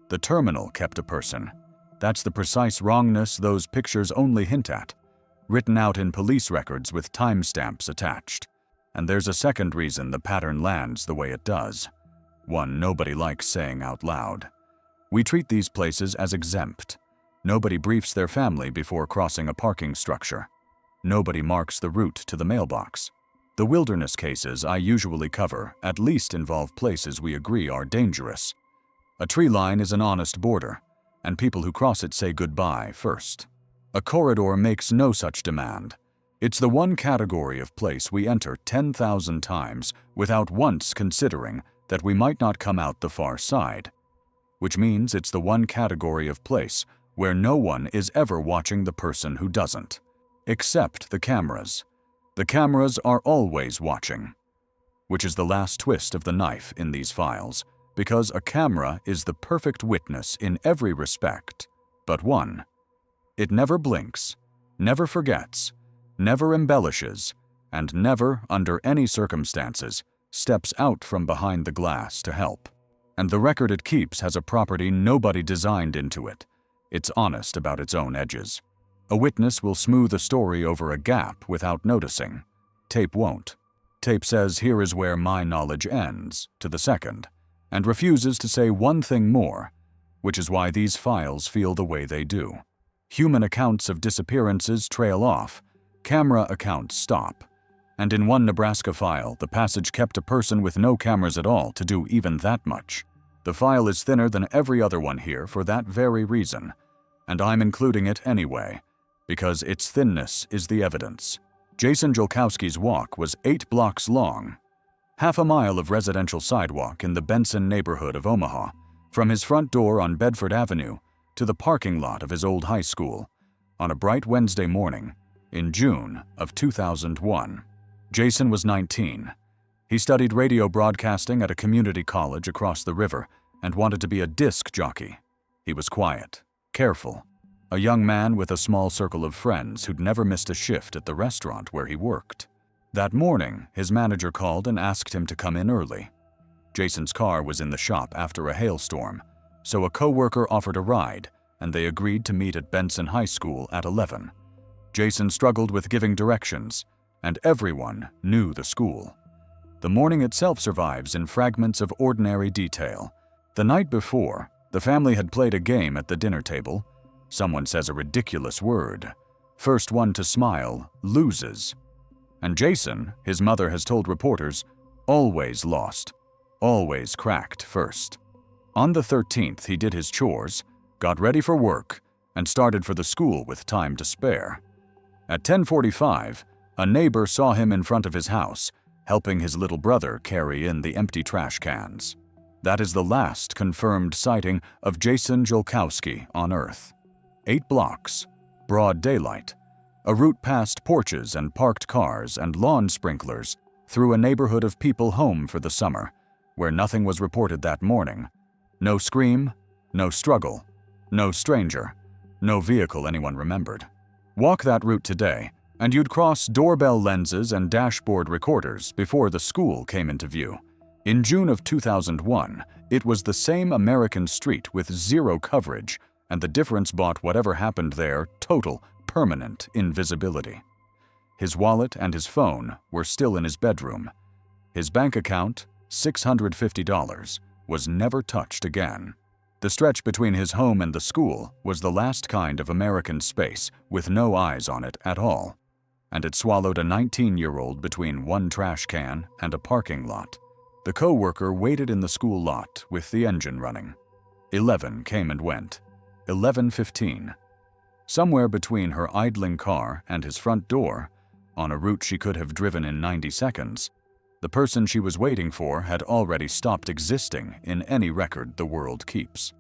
The terminal kept a person. That's the precise wrongness those pictures only hint at, written out in police records with timestamps attached. And there's a second reason the pattern lands the way it does. One nobody likes saying out loud. We treat these places as exempt. Nobody briefs their family before crossing a parking structure. Nobody marks the route to the mailbox. The wilderness cases I usually cover at least involve places we agree are dangerous. A tree line is an honest border, and people who cross it say goodbye first. A corridor makes no such demand. It's the one category of place we enter 10,000 times without once considering that we might not come out the far side. Which means it's the one category of place where no one is ever watching the person who doesn't. Except the cameras. The cameras are always watching. Which is the last twist of the knife in these files, because a camera is the perfect witness in every respect, but one. It never blinks, never forgets, never embellishes, and never, under any circumstances, steps out from behind the glass to help. And the record it keeps has a property nobody designed into it. It's honest about its own edges. A witness will smooth a story over a gap without noticing. Tape won't. Tape says, "Here is where my knowledge ends," to the second, and refuses to say one thing more, which is why these files feel the way they do. Human accounts of disappearances trail off. Camera accounts stop. And in one Nebraska file, the passage kept a person with no cameras at all to do even that much. The file is thinner than every other one here for that very reason, and I'm including it anyway, because its thinness is the evidence. Jason Jolkowski's walk was 8 blocks long, half a mile of residential sidewalk in the Benson neighborhood of Omaha, from his front door on Bedford Avenue to the parking lot of his old high school, on a bright Wednesday morning in June of 2001. Jason was 19. He studied radio broadcasting at a community college across the river and wanted to be a disc jockey. He was quiet, careful, a young man with a small circle of friends who'd never missed a shift at the restaurant where he worked. That morning, his manager called and asked him to come in early. Jason's car was in the shop after a hailstorm, so a coworker offered a ride, and they agreed to meet at Benson High School at 11. Jason struggled with giving directions, and everyone knew the school. The morning itself survives in fragments of ordinary detail. The night before, the family had played a game at the dinner table. Someone says a ridiculous word. First one to smile loses. And Jason, his mother has told reporters, always lost, always cracked first. On the 13th, he did his chores, got ready for work, and started for the school with time to spare. At 10:45, a neighbor saw him in front of his house, helping his little brother carry in the empty trash cans. That is the last confirmed sighting of Jason Jolkowski on Earth. 8 blocks, broad daylight, a route past porches and parked cars and lawn sprinklers through a neighborhood of people home for the summer, where nothing was reported that morning. No scream, no struggle, no stranger, no vehicle anyone remembered. Walk that route today, and you'd cross doorbell lenses and dashboard recorders before the school came into view. In June of 2001, it was the same American street with zero coverage, and the difference bought whatever happened there total, permanent invisibility. His wallet and his phone were still in his bedroom. His bank account, $650, was never touched again. The stretch between his home and the school was the last kind of American space with no eyes on it at all, and it swallowed a 19-year-old between one trash can and a parking lot. The co-worker waited in the school lot with the engine running. 11 came and went. 11:15. Somewhere between her idling car and his front door, on a route she could have driven in 90 seconds, the person she was waiting for had already stopped existing in any record the world keeps.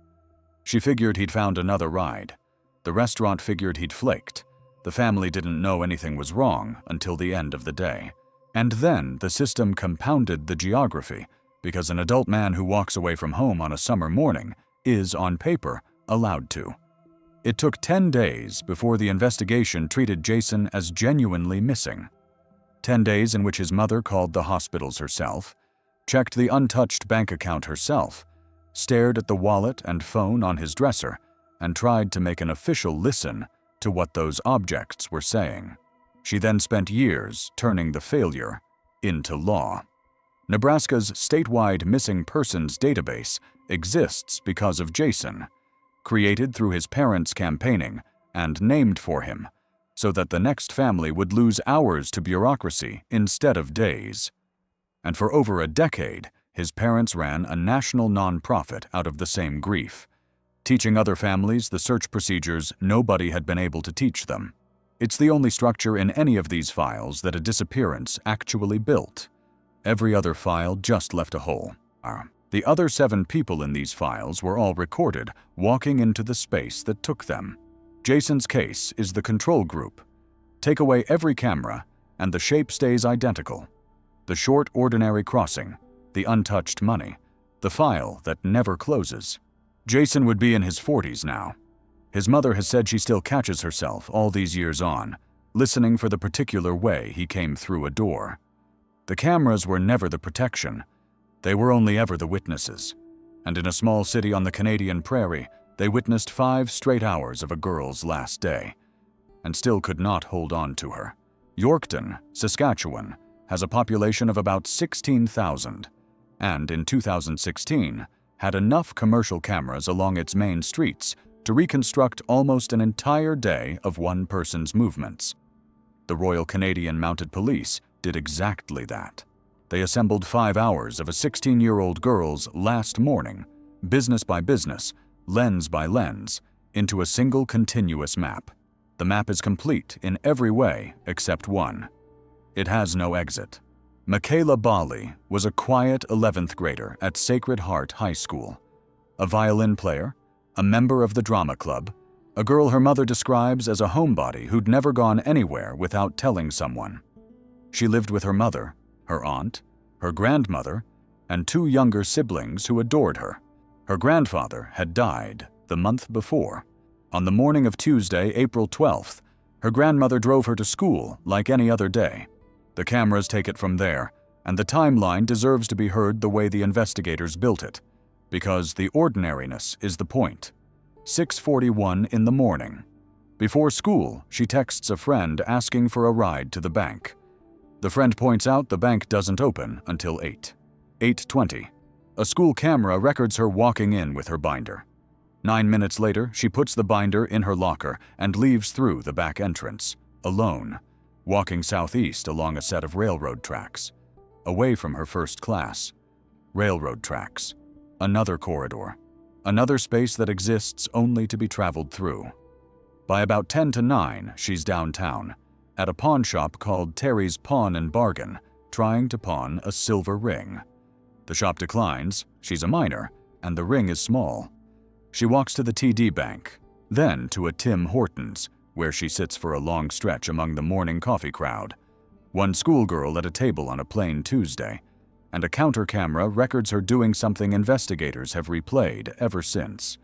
She figured he'd found another ride. The restaurant figured he'd flaked. The family didn't know anything was wrong until the end of the day. And then the system compounded the geography, because an adult man who walks away from home on a summer morning is, on paper, allowed to. It took 10 days before the investigation treated Jason as genuinely missing. 10 days in which his mother called the hospitals herself, checked the untouched bank account herself, stared at the wallet and phone on his dresser, and tried to make an official listen to what those objects were saying. She then spent years turning the failure into law. Nebraska's statewide missing persons database exists because of Jason, created through his parents' campaigning and named for him, so that the next family would lose hours to bureaucracy instead of days. And for over a decade, his parents ran a national nonprofit out of the same grief, teaching other families the search procedures nobody had been able to teach them. It's the only structure in any of these files that a disappearance actually built. Every other file just left a hole. The other 7 people in these files were all recorded walking into the space that took them. Jason's case is the control group. Take away every camera, and the shape stays identical. The short, ordinary crossing, the untouched money, the file that never closes. Jason would be in his 40s now. His mother has said she still catches herself all these years on, listening for the particular way he came through a door. The cameras were never the protection. They were only ever the witnesses. And in a small city on the Canadian prairie, they witnessed 5 straight hours of a girl's last day, and still could not hold on to her. Yorkton, Saskatchewan, has a population of about 16,000, and in 2016 had enough commercial cameras along its main streets to reconstruct almost an entire day of one person's movements. The Royal Canadian Mounted Police did exactly that. They assembled 5 hours of a 16-year-old girl's last morning, business by business, lens by lens, into a single continuous map. The map is complete in every way except one. It has no exit. Mekayla Bali was a quiet 11th grader at Sacred Heart High School. A violin player, a member of the drama club, a girl her mother describes as a homebody who'd never gone anywhere without telling someone. She lived with her mother, her aunt, her grandmother, and 2 younger siblings who adored her. Her grandfather had died the month before. On the morning of Tuesday, April 12th, her grandmother drove her to school like any other day. The cameras take it from there, and the timeline deserves to be heard the way the investigators built it, because the ordinariness is the point. 6:41 in the morning. Before school, she texts a friend asking for a ride to the bank. The friend points out the bank doesn't open until 8. 8:20. A school camera records her walking in with her binder. 9 minutes later, she puts the binder in her locker and leaves through the back entrance, alone, walking southeast along a set of railroad tracks, away from her first class. Railroad tracks. Another corridor. Another space that exists only to be traveled through. By about 10 to 9, she's downtown, at a pawn shop called Terry's Pawn and Bargain, trying to pawn a silver ring. The shop declines, she's a minor, and the ring is small. She walks to the TD Bank, then to a Tim Hortons, where she sits for a long stretch among the morning coffee crowd. One schoolgirl at a table on a plain Tuesday, and a counter camera records her doing something investigators have replayed ever since.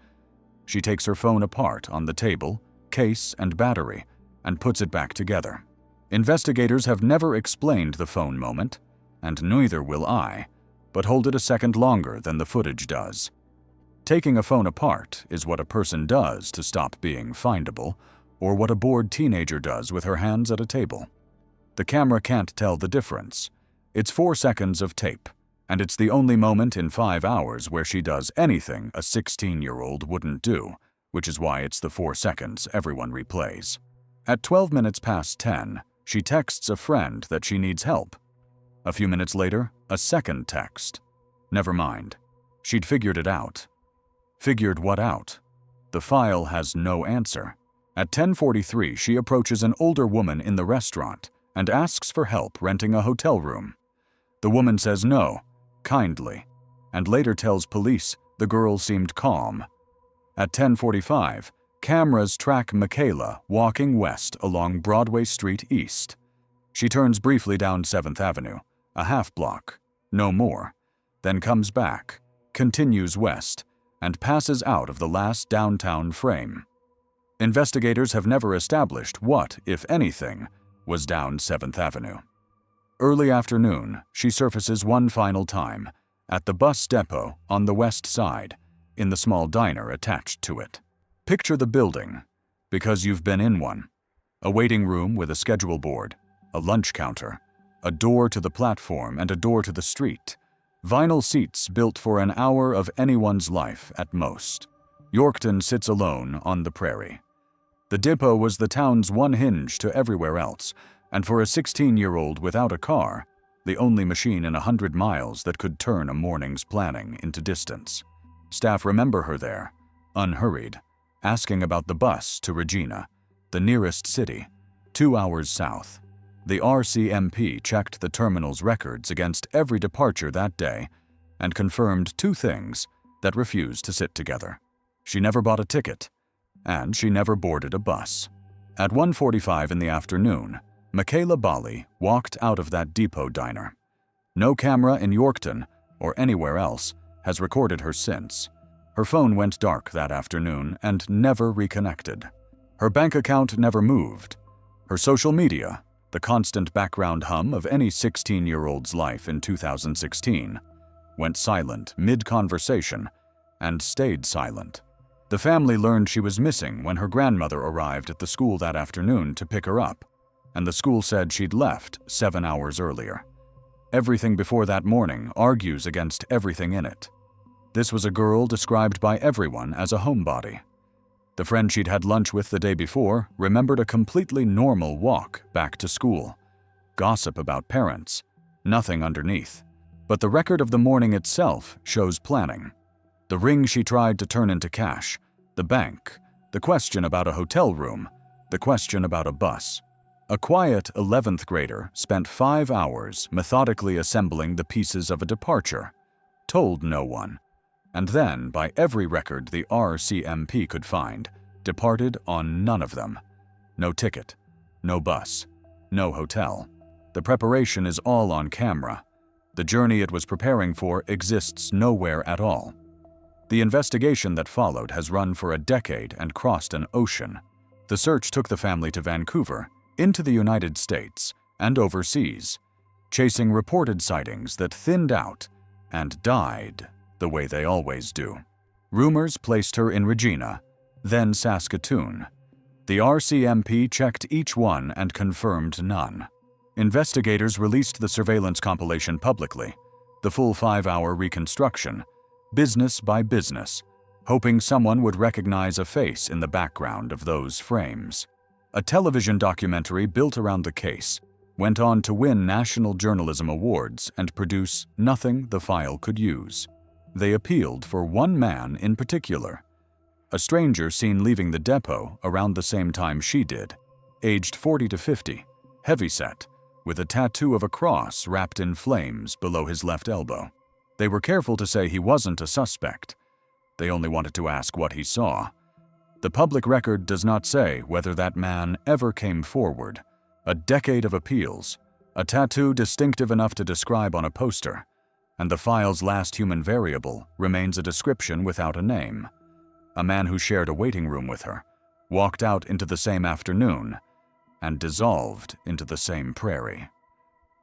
She takes her phone apart on the table, case and battery, and puts it back together. Investigators have never explained the phone moment, and neither will I, but hold it a second longer than the footage does. Taking a phone apart is what a person does to stop being findable, or what a bored teenager does with her hands at a table. The camera can't tell the difference. It's 4 seconds of tape, and it's the only moment in 5 hours where she does anything a 16-year-old wouldn't do, which is why it's the 4 seconds everyone replays. At 12 minutes past 10, she texts a friend that she needs help. A few minutes later, a second text. Never mind. She'd figured it out. Figured what out? The file has no answer. At 10:43, she approaches an older woman in the restaurant and asks for help renting a hotel room. The woman says no, kindly, and later tells police the girl seemed calm. At 10:45, cameras track Mekayla walking west along Broadway Street East. She turns briefly down 7th Avenue, a half block, no more, then comes back, continues west, and passes out of the last downtown frame. Investigators have never established what, if anything, was down 7th Avenue. Early afternoon, she surfaces one final time, at the bus depot on the west side, in the small diner attached to it. Picture the building, because you've been in one. A waiting room with a schedule board, a lunch counter, a door to the platform and a door to the street. Vinyl seats built for an hour of anyone's life at most. Yorkton sits alone on the prairie. The depot was the town's one hinge to everywhere else, and for a 16-year-old without a car, the only machine in 100 miles that could turn a morning's planning into distance. Staff remember her there, unhurried, asking about the bus to Regina, the nearest city, 2 hours south. The RCMP checked the terminal's records against every departure that day and confirmed 2 things that refused to sit together. She never bought a ticket, and she never boarded a bus. At 1:45 in the afternoon, Mekayla Bali walked out of that depot diner. No camera in Yorkton, or anywhere else, has recorded her since. Her phone went dark that afternoon and never reconnected. Her bank account never moved. Her social media, the constant background hum of any 16-year-old's life in 2016, went silent mid-conversation and stayed silent. The family learned she was missing when her grandmother arrived at the school that afternoon to pick her up, and the school said she'd left 7 hours earlier. Everything before that morning argues against everything in it. This was a girl described by everyone as a homebody. The friend she'd had lunch with the day before remembered a completely normal walk back to school. Gossip about parents, nothing underneath. But the record of the morning itself shows planning. The ring she tried to turn into cash, the bank, the question about a hotel room, the question about a bus. A quiet 11th grader spent 5 hours methodically assembling the pieces of a departure, told no one, and then, by every record the RCMP could find, departed on none of them. No ticket, no bus, no hotel. The preparation is all on camera. The journey it was preparing for exists nowhere at all. The investigation that followed has run for a decade and crossed an ocean. The search took the family to Vancouver, into the United States, and overseas, chasing reported sightings that thinned out and died the way they always do. Rumors placed her in Regina, then Saskatoon. The RCMP checked each one and confirmed none. Investigators released the surveillance compilation publicly, the full 5-hour reconstruction, business by business, hoping someone would recognize a face in the background of those frames. A television documentary built around the case went on to win National Journalism Awards and produce nothing the file could use. They appealed for one man in particular, a stranger seen leaving the depot around the same time she did, aged 40 to 50, heavyset, with a tattoo of a cross wrapped in flames below his left elbow. They were careful to say he wasn't a suspect. They only wanted to ask what he saw. The public record does not say whether that man ever came forward. A decade of appeals, a tattoo distinctive enough to describe on a poster, and the file's last human variable remains a description without a name. A man who shared a waiting room with her, walked out into the same afternoon, and dissolved into the same prairie.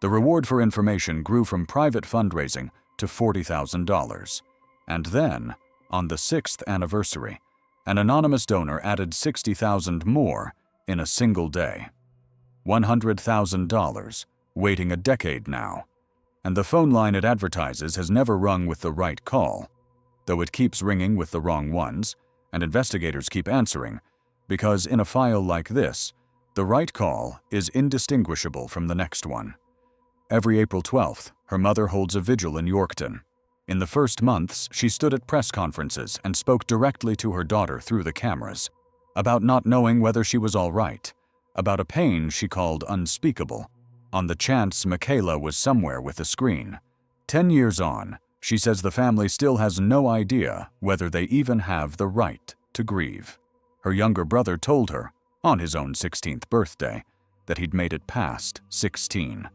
The reward for information grew from private fundraising to $40,000. And then, on the 6th anniversary, an anonymous donor added $60,000 more in a single day. $100,000, waiting a decade now. And the phone line it advertises has never rung with the right call, though it keeps ringing with the wrong ones, and investigators keep answering, because in a file like this, the right call is indistinguishable from the next one. Every April 12th, her mother holds a vigil in Yorkton. In the first months, she stood at press conferences and spoke directly to her daughter through the cameras, about not knowing whether she was all right, about a pain she called unspeakable, on the chance Mekayla was somewhere with the screen. 10 years on, she says the family still has no idea whether they even have the right to grieve. Her younger brother told her, on his own 16th birthday, that he'd made it past 16,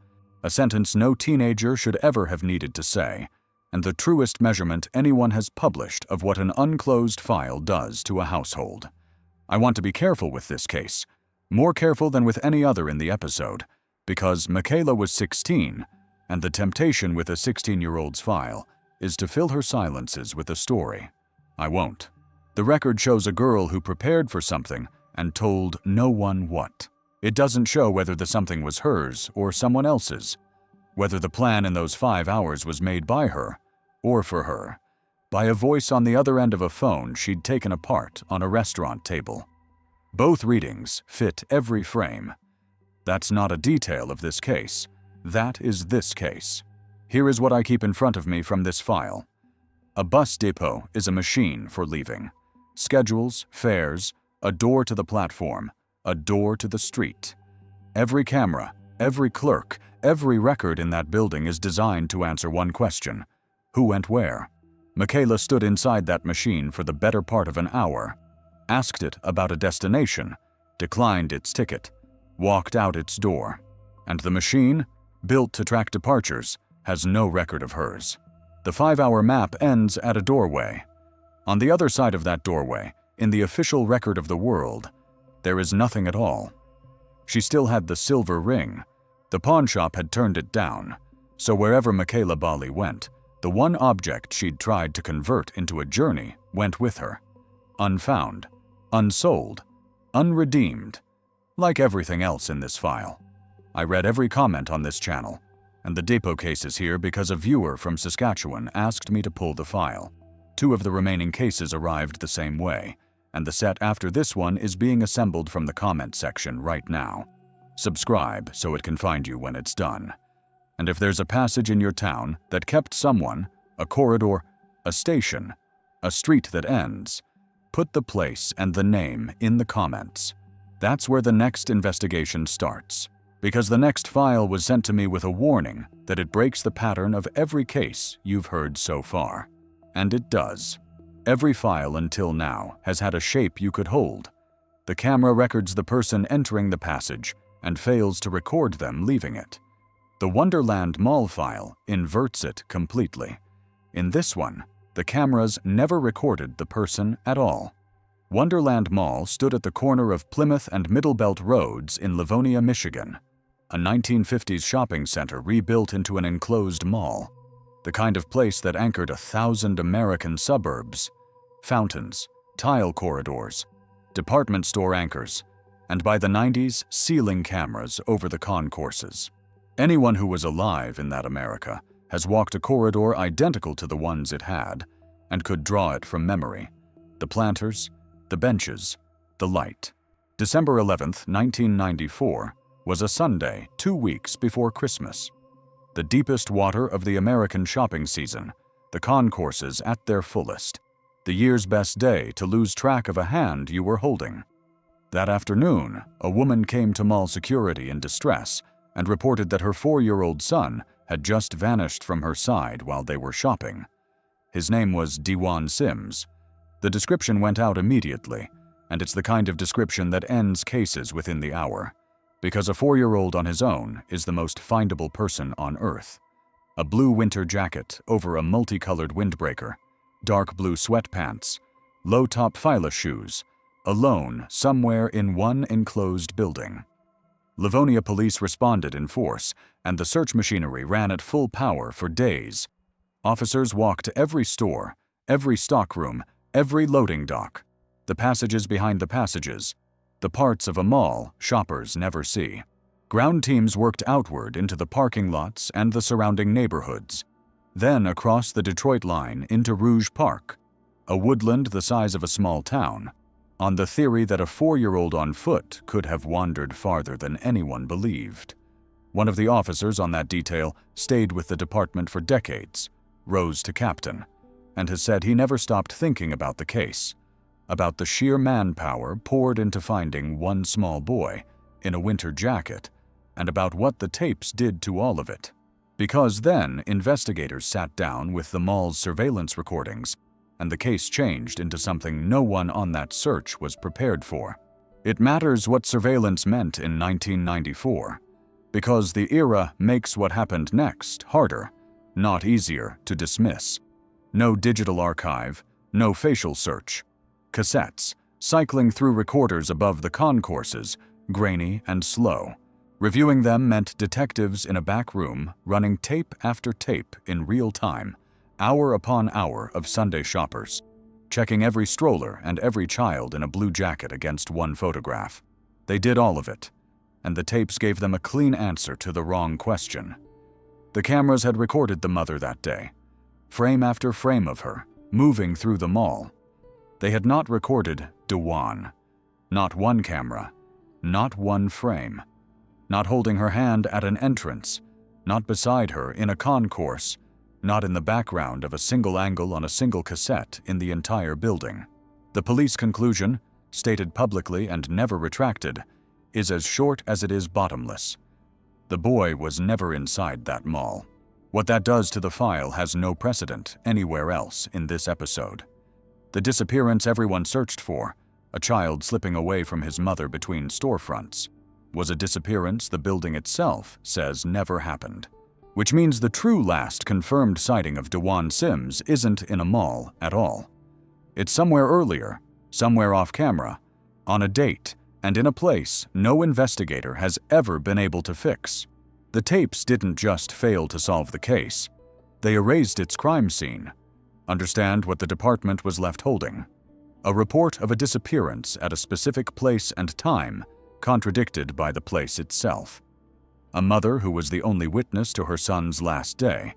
a sentence no teenager should ever have needed to say, and the truest measurement anyone has published of what an unclosed file does to a household. I want to be careful with this case, more careful than with any other in the episode, because Mekayla was 16, and the temptation with a 16-year-old's file is to fill her silences with a story. I won't. The record shows a girl who prepared for something and told no one what. It doesn't show whether the something was hers or someone else's, whether the plan in those 5 hours was made by her, or for her, by a voice on the other end of a phone she'd taken apart on a restaurant table. Both readings fit every frame. That's not a detail of this case. That is this case. Here is what I keep in front of me from this file. A bus depot is a machine for leaving. Schedules, fares, a door to the platform, a door to the street. Every camera, every clerk, every record in that building is designed to answer one question. Who went where? Mekayla stood inside that machine for the better part of an hour, asked it about a destination, declined its ticket, walked out its door. And the machine, built to track departures, has no record of hers. The 5-hour map ends at a doorway. On the other side of that doorway, in the official record of the world, there is nothing at all. She still had the silver ring. The pawn shop had turned it down, so wherever Mekayla Bali went, the one object she'd tried to convert into a journey went with her. Unfound, unsold, unredeemed, like everything else in this file. I read every comment on this channel, and the depot case is here because a viewer from Saskatchewan asked me to pull the file. 2 of the remaining cases arrived the same way, and the set after this one is being assembled from the comment section right now. Subscribe so it can find you when it's done. And if there's a passage in your town that kept someone, a corridor, a station, a street that ends, put the place and the name in the comments. That's where the next investigation starts, because the next file was sent to me with a warning that it breaks the pattern of every case you've heard so far. And it does. Every file until now has had a shape you could hold. The camera records the person entering the passage and fails to record them leaving it. The Wonderland Mall file inverts it completely. In this one, The cameras never recorded the person at all. Wonderland Mall stood at the corner of Plymouth and Middlebelt Roads in Livonia, Michigan, a 1950s shopping center rebuilt into an enclosed mall, the kind of place that anchored 1,000 American suburbs. Fountains, tile corridors, department store anchors, and by the 90s, ceiling cameras over the concourses. Anyone who was alive in that America has walked a corridor identical to the ones it had and could draw it from memory. The planters, the benches, the light. December 11th, 1994 was a Sunday 2 weeks before Christmas. The deepest water of the American shopping season, the concourses at their fullest. The year's best day to lose track of a hand you were holding. That afternoon, a woman came to mall security in distress and reported that her 4-year-old son had just vanished from her side while they were shopping. His name was Dewan Sims. The description went out immediately, and it's the kind of description that ends cases within the hour, because a 4-year-old on his own is the most findable person on Earth. A blue winter jacket over a multicolored windbreaker, dark blue sweatpants, low-top Fila shoes, alone somewhere in one enclosed building. Livonia police responded in force, and the search machinery ran at full power for days. Officers walked to every store, every stockroom, every loading dock, the passages behind the passages, the parts of a mall shoppers never see. Ground teams worked outward into the parking lots and the surrounding neighborhoods, then across the Detroit line into Rouge Park, a woodland the size of a small town, on the theory that a 4-year-old on foot could have wandered farther than anyone believed. One of the officers on that detail stayed with the department for decades, rose to captain, and has said he never stopped thinking about the case, about the sheer manpower poured into finding one small boy in a winter jacket, and about what the tapes did to all of it. Because then investigators sat down with the mall's surveillance recordings, and the case changed into something no one on that search was prepared for. It matters what surveillance meant in 1994, because the era makes what happened next harder, not easier to dismiss. No digital archive, no facial search. Cassettes, cycling through recorders above the concourses, grainy and slow. Reviewing them meant detectives in a back room running tape after tape in real time, hour upon hour of Sunday shoppers, checking every stroller and every child in a blue jacket against one photograph. They did all of it, and the tapes gave them a clean answer to the wrong question. The cameras had recorded the mother that day, frame after frame of her, moving through the mall. They had not recorded Dewan. Not one camera, not one frame. Not holding her hand at an entrance, not beside her in a concourse, not in the background of a single angle on a single cassette in the entire building. The police conclusion, stated publicly and never retracted, is as short as it is bottomless. The boy was never inside that mall. What that does to the file has no precedent anywhere else in this episode. The disappearance everyone searched for, a child slipping away from his mother between storefronts, was a disappearance the building itself says never happened. Which means the true last confirmed sighting of Dewan Sims isn't in a mall at all. It's somewhere earlier, somewhere off camera, on a date, and in a place no investigator has ever been able to fix. The tapes didn't just fail to solve the case. They erased its crime scene. Understand what the department was left holding? A report of a disappearance at a specific place and time, contradicted by the place itself. A mother who was the only witness to her son's last day,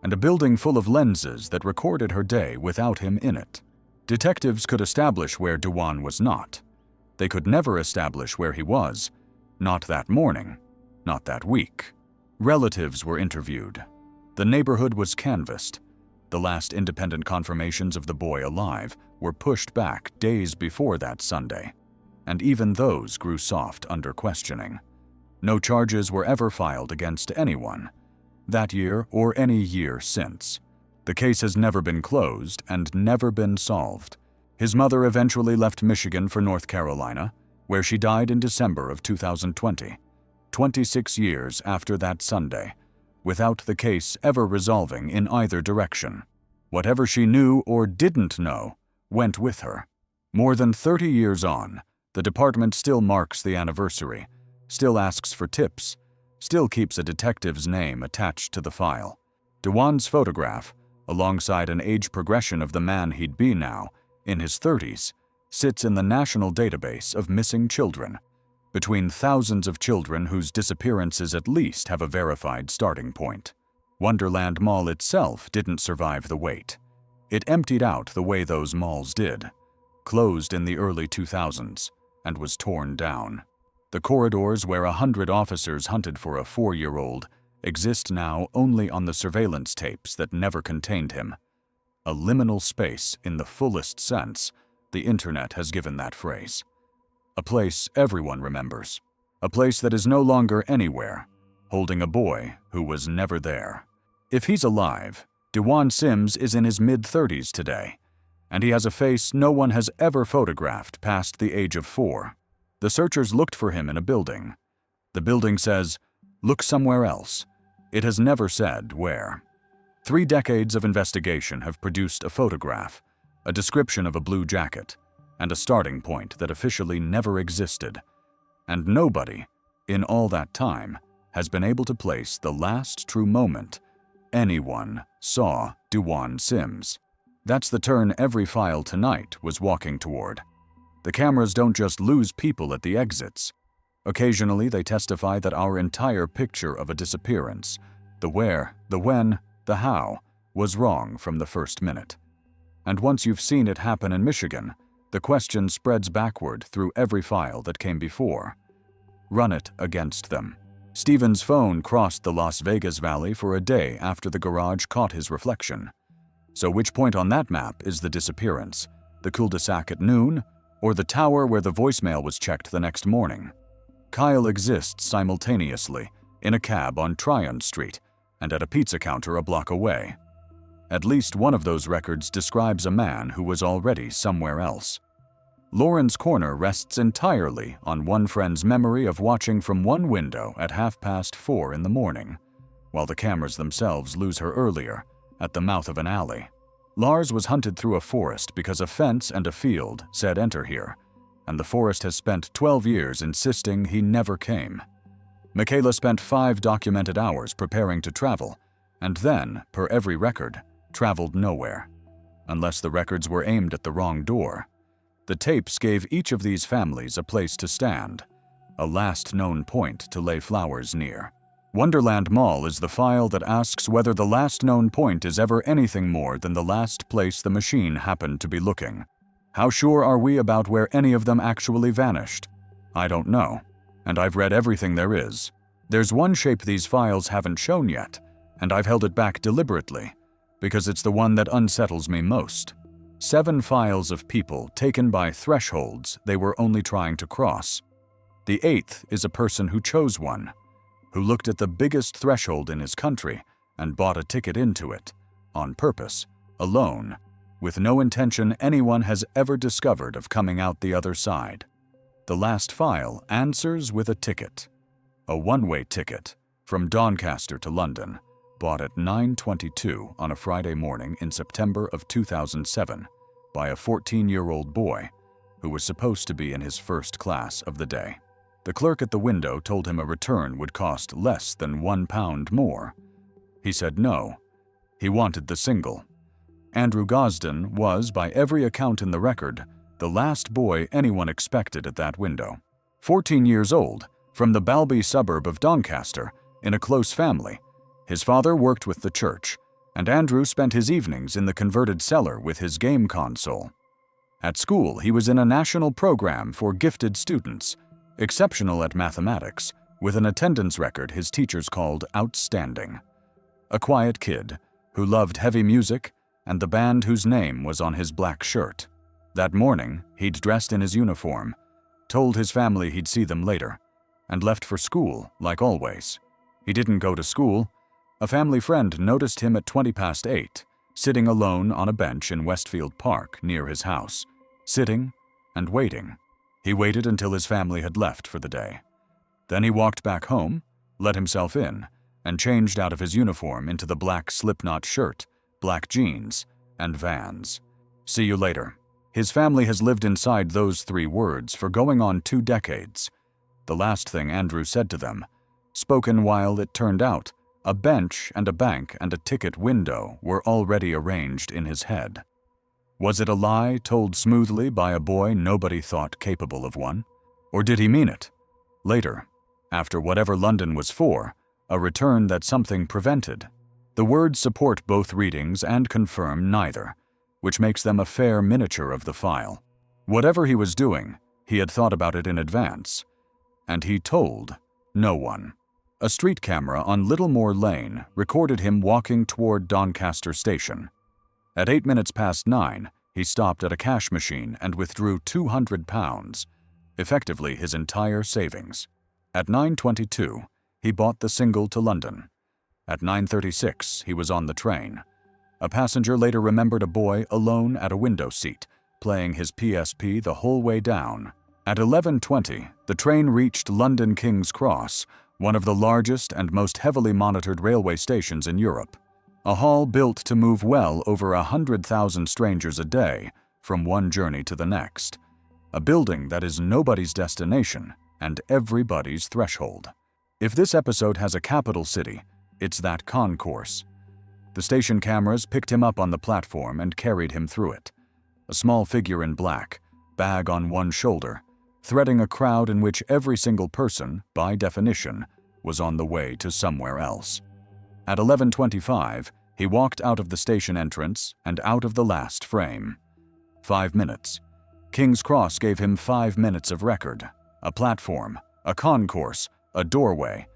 and a building full of lenses that recorded her day without him in it. Detectives could establish where Dewan was not. They could never establish where he was, not that morning, not that week. Relatives were interviewed. The neighborhood was canvassed. The last independent confirmations of the boy alive were pushed back days before that Sunday, and even those grew soft under questioning. No charges were ever filed against anyone, that year or any year since. The case has never been closed and never been solved. His mother eventually left Michigan for North Carolina, where she died in December of 2020, 26 years after that Sunday, without the case ever resolving in either direction. Whatever she knew or didn't know went with her. More than 30 years on, the department still marks the anniversary, still asks for tips, still keeps a detective's name attached to the file. Dewan's photograph, alongside an age progression of the man he'd be now, in his 30s, sits in the national database of missing children, between thousands of children whose disappearances at least have a verified starting point. Wonderland Mall itself didn't survive the wait. It emptied out the way those malls did, closed in the early 2000s, and was torn down. The corridors where 100 officers hunted for a 4-year-old exist now only on the surveillance tapes that never contained him. A liminal space in the fullest sense the internet has given that phrase. A place everyone remembers. A place that is no longer anywhere, holding a boy who was never there. If he's alive, Dewan Sims is in his mid-30s today, and he has a face no one has ever photographed past the age of 4. The searchers looked for him in a building. The building says, "Look somewhere else." It has never said where. 3 decades of investigation have produced a photograph, a description of a blue jacket, and a starting point that officially never existed. And nobody, in all that time, has been able to place the last true moment anyone saw Dewan Sims. That's the turn every file tonight was walking toward. The cameras don't just lose people at the exits. Occasionally, they testify that our entire picture of a disappearance, the where, the when, the how, was wrong from the first minute. And once you've seen it happen in Michigan, the question spreads backward through every file that came before. Run it against them. Stephen's phone crossed the Las Vegas Valley for a day after the garage caught his reflection. So which point on that map is the disappearance? The cul-de-sac at noon, or the tower where the voicemail was checked the next morning? Kyle exists simultaneously, in a cab on Tryon Street, and at a pizza counter a block away. At least one of those records describes a man who was already somewhere else. Lauren's corner rests entirely on one friend's memory of watching from one window at 4:30 in the morning, while the cameras themselves lose her earlier, at the mouth of an alley. Lars was hunted through a forest because a fence and a field said enter here, and the forest has spent 12 years insisting he never came. Mekayla spent 5 documented hours preparing to travel, and then, per every record, traveled nowhere. Unless the records were aimed at the wrong door. The tapes gave each of these families a place to stand, a last known point to lay flowers near. Wonderland Mall is the file that asks whether the last known point is ever anything more than the last place the machine happened to be looking. How sure are we about where any of them actually vanished? I don't know, and I've read everything there is. There's one shape these files haven't shown yet, and I've held it back deliberately, because it's the one that unsettles me most. 7 files of people taken by thresholds they were only trying to cross. The 8th is a person who chose one, who looked at the biggest threshold in his country and bought a ticket into it, on purpose, alone, with no intention anyone has ever discovered of coming out the other side. The last file answers with a ticket, a one-way ticket from Doncaster to London, bought at 9:22 on a Friday morning in September of 2007 by a 14-year-old boy who was supposed to be in his first class of the day. The clerk at the window told him a return would cost less than £1 more. He said no. He wanted the single. Andrew Gosden was, by every account in the record, the last boy anyone expected at that window. 14 years old, from the Balby suburb of Doncaster, in a close family. His father worked with the church, and Andrew spent his evenings in the converted cellar with his game console. At school, he was in a national program for gifted students, exceptional at mathematics, with an attendance record his teachers called outstanding. A quiet kid who loved heavy music and the band whose name was on his black shirt. That morning, he'd dressed in his uniform, told his family he'd see them later, and left for school like always. He didn't go to school. A family friend noticed him at 8:20, sitting alone on a bench in Westfield Park near his house, sitting and waiting. He waited until his family had left for the day. Then he walked back home, let himself in, and changed out of his uniform into the black slipknot shirt, black jeans, and vans. See you later. His family has lived inside those 3 words for going on 2 decades. The last thing Andrew said to them, spoken while, it turned out, a bench and a bank and a ticket window were already arranged in his head. Was it a lie told smoothly by a boy nobody thought capable of one? Or did he mean it? Later, after whatever London was for, a return that something prevented. The words support both readings and confirm neither, which makes them a fair miniature of the file. Whatever he was doing, he had thought about it in advance. And he told no one. A street camera on Littlemore Lane recorded him walking toward Doncaster station. At 9:08, he stopped at a cash machine and withdrew £200, effectively his entire savings. At 9:22, he bought the single to London. At 9:36, he was on the train. A passenger later remembered a boy alone at a window seat, playing his PSP the whole way down. At 11:20, the train reached London King's Cross, one of the largest and most heavily monitored railway stations in Europe. A hall built to move well over 100,000 strangers a day from one journey to the next. A building that is nobody's destination and everybody's threshold. If this episode has a capital city, it's that concourse. The station cameras picked him up on the platform and carried him through it. A small figure in black, bag on one shoulder, threading a crowd in which every single person, by definition, was on the way to somewhere else. At 11:25, he walked out of the station entrance and out of the last frame. 5 minutes. King's Cross gave him 5 minutes of record, a platform, a concourse, a doorway,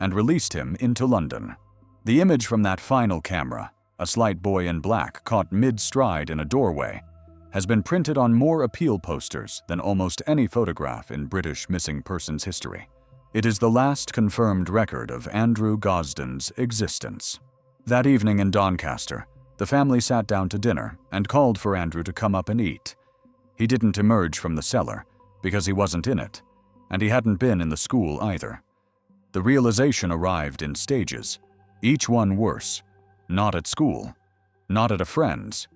and released him into London. The image from that final camera, a slight boy in black caught mid-stride in a doorway, has been printed on more appeal posters than almost any photograph in British missing persons history. It is the last confirmed record of Andrew Gosden's existence. That evening in Doncaster, the family sat down to dinner and called for Andrew to come up and eat. He didn't emerge from the cellar because he wasn't in it, and he hadn't been in the school either. The realization arrived in stages, each one worse. Not at school, not at a friend's,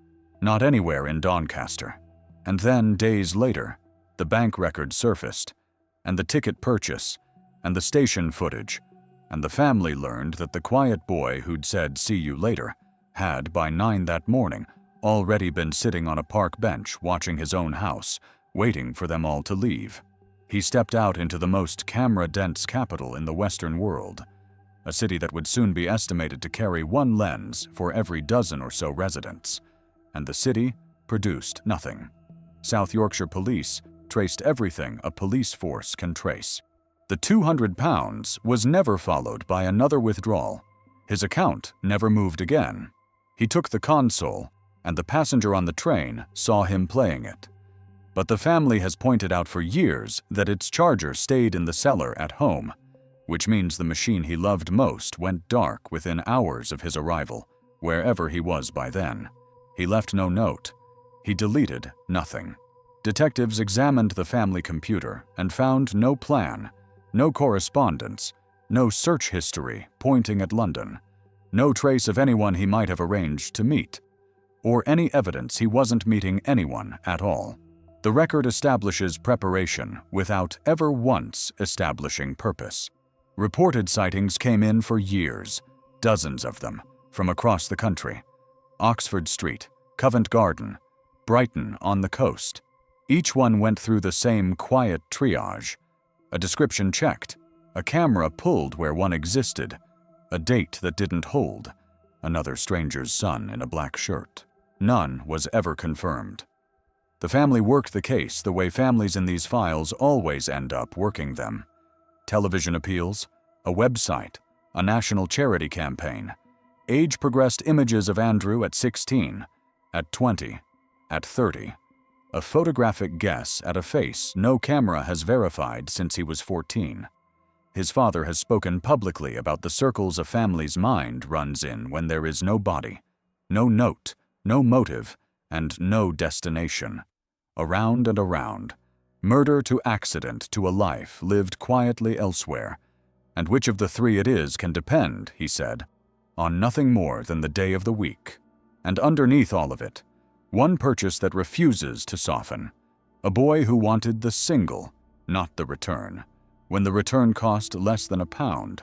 not anywhere in Doncaster. And then, days later, the bank record surfaced, and the ticket purchase, and the station footage, and the family learned that the quiet boy who'd said "see you later" had, by 9 that morning, already been sitting on a park bench watching his own house, waiting for them all to leave. He stepped out into the most camera-dense capital in the Western world, a city that would soon be estimated to carry 1 lens for every dozen or so residents. And the city produced nothing. South Yorkshire police traced everything a police force can trace. The £200 was never followed by another withdrawal. His account never moved again. He took the console, and the passenger on the train saw him playing it. But the family has pointed out for years that its charger stayed in the cellar at home, which means the machine he loved most went dark within hours of his arrival, wherever he was by then. He left no note. He deleted nothing. Detectives examined the family computer and found no plan, no correspondence, no search history pointing at London, no trace of anyone he might have arranged to meet, or any evidence he wasn't meeting anyone at all. The record establishes preparation without ever once establishing purpose. Reported sightings came in for years, dozens of them, from across the country. Oxford Street, Covent Garden, Brighton on the coast. Each one went through the same quiet triage. A description checked, a camera pulled where one existed, a date that didn't hold, another stranger's son in a black shirt. None was ever confirmed. The family worked the case the way families in these files always end up working them. Television appeals, a website, a national charity campaign, age-progressed images of Andrew at 16, at 20, at 30, a photographic guess at a face no camera has verified since he was 14. His father has spoken publicly about the circles a family's mind runs in when there is no body, no note, no motive, and no destination. Around and around, murder to accident to a life lived quietly elsewhere, and which of the 3 it is can depend, he said, on nothing more than the day of the week And underneath all of it, one purchase that refuses to soften. A boy who wanted the single, not the return, when the return cost less than £1.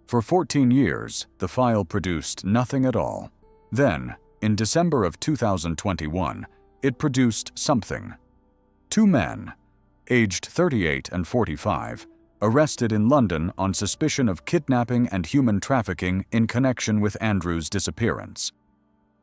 For 14 years, the file produced nothing at all. Then, in December of 2021, it produced something. 2 men, aged 38 and 45, arrested in London on suspicion of kidnapping and human trafficking in connection with Andrew's disappearance.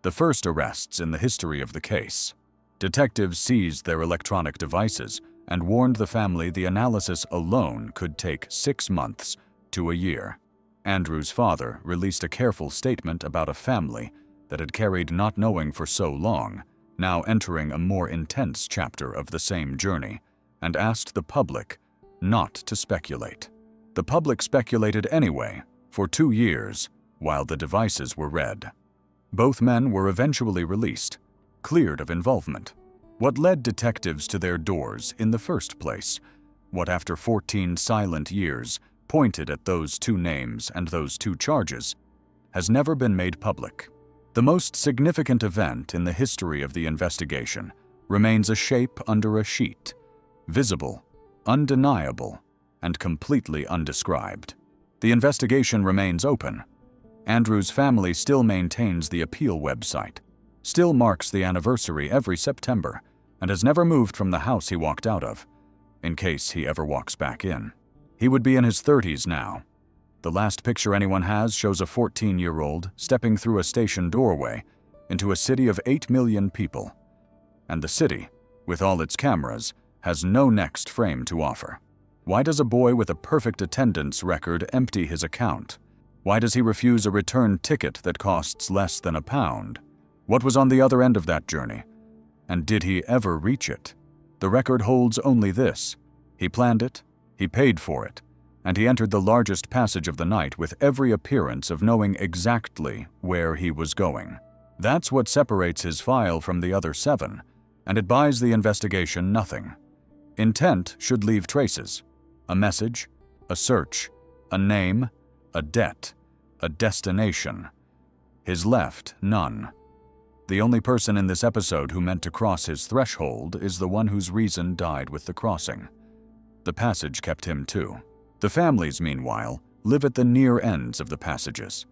The first arrests in the history of the case. Detectives seized their electronic devices and warned the family the analysis alone could take 6 months to a year. Andrew's father released a careful statement about a family that had carried not knowing for so long, now entering a more intense chapter of the same journey, and asked the public not to speculate. The public speculated anyway, for 2 years, while the devices were read. Both men were eventually released, cleared of involvement. What led detectives to their doors in the first place? What, after 14 silent years, pointed at those 2 names and those 2 charges, has never been made public. The most significant event in the history of the investigation remains a shape under a sheet, visible, undeniable, and completely undescribed. The investigation remains open. Andrew's family still maintains the appeal website, still marks the anniversary every September, and has never moved from the house he walked out of, in case he ever walks back in. He would be in his 30s now. The last picture anyone has shows a 14-year-old stepping through a station doorway into a city of 8 million people. And the city, with all its cameras, has no next frame to offer. Why does a boy with a perfect attendance record empty his account? Why does he refuse a return ticket that costs less than £1? What was on the other end of that journey? And did he ever reach it? The record holds only this: he planned it, he paid for it, and he entered the largest passage of the night with every appearance of knowing exactly where he was going. That's what separates his file from the other 7, and it buys the investigation nothing. Intent should leave traces: a message, a search, a name, a debt, a destination. His left none. The only person in this episode who meant to cross his threshold is the one whose reason died with the crossing. The passage kept him too. The families, meanwhile, live at the near ends of the passages.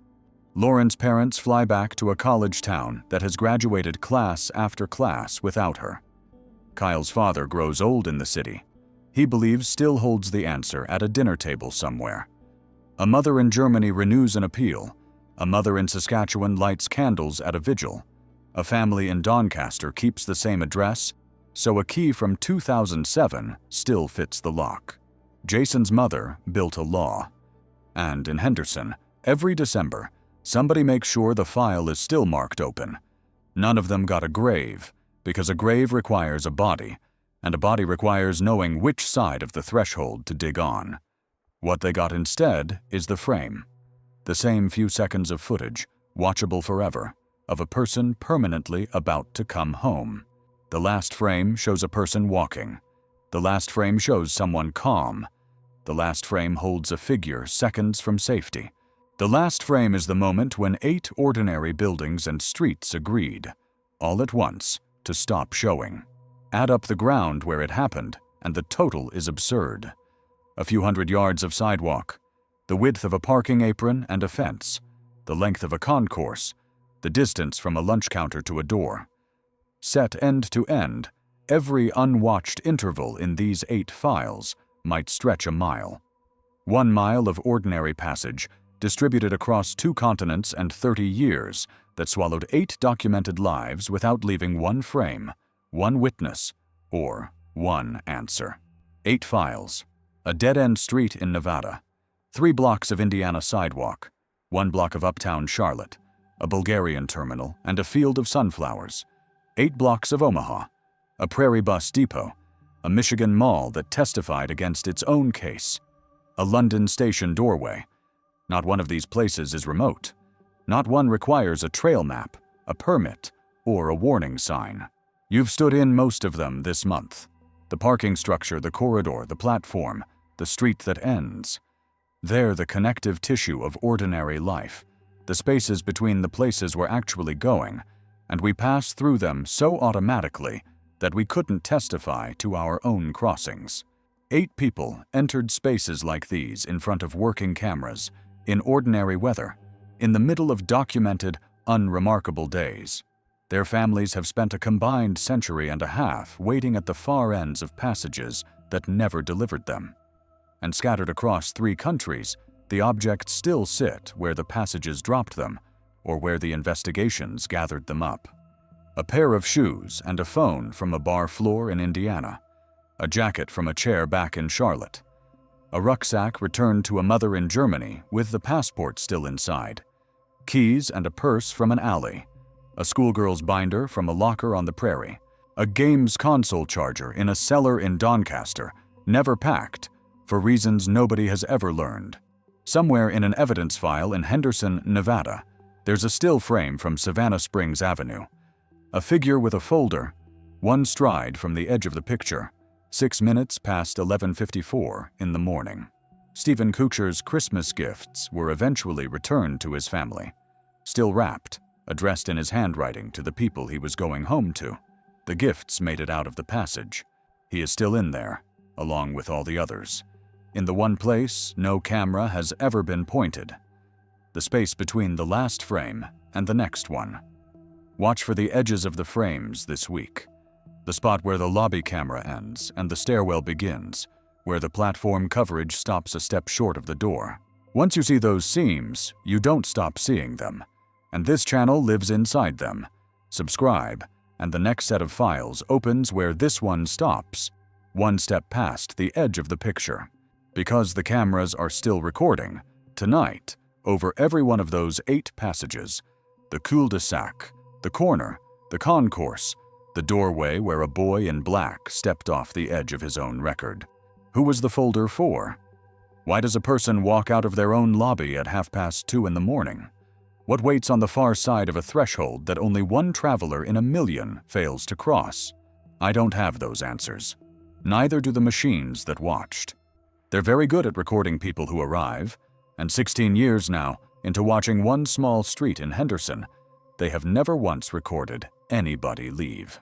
Lauren's parents fly back to a college town that has graduated class after class without her. Kyle's father grows old in the city. He believes still holds the answer at a dinner table somewhere. A mother in Germany renews an appeal. A mother in Saskatchewan lights candles at a vigil. A family in Doncaster keeps the same address, so a key from 2007 still fits the lock. Jason's mother built a law. And in Henderson, every December, somebody makes sure the file is still marked open. None of them got a grave, because a grave requires a body, and a body requires knowing which side of the threshold to dig on. What they got instead is the frame. The same few seconds of footage, watchable forever, of a person permanently about to come home. The last frame shows a person walking. The last frame shows someone calm. The last frame holds a figure seconds from safety. The last frame is the moment when 8 ordinary buildings and streets agreed, all at once, to stop showing. Add up the ground where it happened, and the total is absurd. A few hundred yards of sidewalk, the width of a parking apron and a fence, the length of a concourse, the distance from a lunch counter to a door. Set end to end, every unwatched interval in these 8 files might stretch a mile. 1 mile of ordinary passage, distributed across 2 continents and 30 years, that swallowed 8 documented lives without leaving 1 frame, 1 witness, or 1 answer. 8 files. A dead-end street in Nevada, 3 blocks of Indiana sidewalk, 1 block of uptown Charlotte, a Bulgarian terminal, and a field of sunflowers. 8 blocks of Omaha, a prairie bus depot, a Michigan mall that testified against its own case, a London station doorway. Not one of these places is remote. Not one requires a trail map, a permit, or a warning sign. You've stood in most of them this month. The parking structure, the corridor, the platform, the street that ends. They're the connective tissue of ordinary life, the spaces between the places we're actually going, and we passed through them so automatically that we couldn't testify to our own crossings. 8 people entered spaces like these in front of working cameras, in ordinary weather, in the middle of documented, unremarkable days. Their families have spent a combined century and a half waiting at the far ends of passages that never delivered them. And scattered across 3 countries, the objects still sit where the passages dropped them, or where the investigations gathered them up. A pair of shoes and a phone from a bar floor in Indiana. A jacket from a chair back in Charlotte. A rucksack returned to a mother in Germany with the passport still inside. Keys and a purse from an alley. A schoolgirl's binder from a locker on the prairie. A games console charger in a cellar in Doncaster, never packed, for reasons nobody has ever learned. Somewhere in an evidence file in Henderson, Nevada, there's a still frame from Savannah Springs Avenue. A figure with a folder, 1 stride from the edge of the picture, 6 minutes past 11:54 in the morning. Stephen Koecher's Christmas gifts were eventually returned to his family, still wrapped, addressed in his handwriting to the people he was going home to. The gifts made it out of the passage. He is still in there, along with all the others. In the one place no camera has ever been pointed. The space between the last frame and the next one. Watch for the edges of the frames this week. The spot where the lobby camera ends and the stairwell begins, where the platform coverage stops a step short of the door. Once you see those seams, you don't stop seeing them. And this channel lives inside them. Subscribe, and the next set of files opens where this one stops, 1 step past the edge of the picture. Because the cameras are still recording, tonight, over every one of those 8 passages, the cul-de-sac, the corner, the concourse, the doorway where a boy in black stepped off the edge of his own record. Who was the folder for? Why does a person walk out of their own lobby at 2:30 in the morning? What waits on the far side of a threshold that only 1 traveler in a million fails to cross? I don't have those answers. Neither do the machines that watched. They're very good at recording people who arrive, and 16 years now into watching one small street in Henderson, they have never once recorded anybody leave.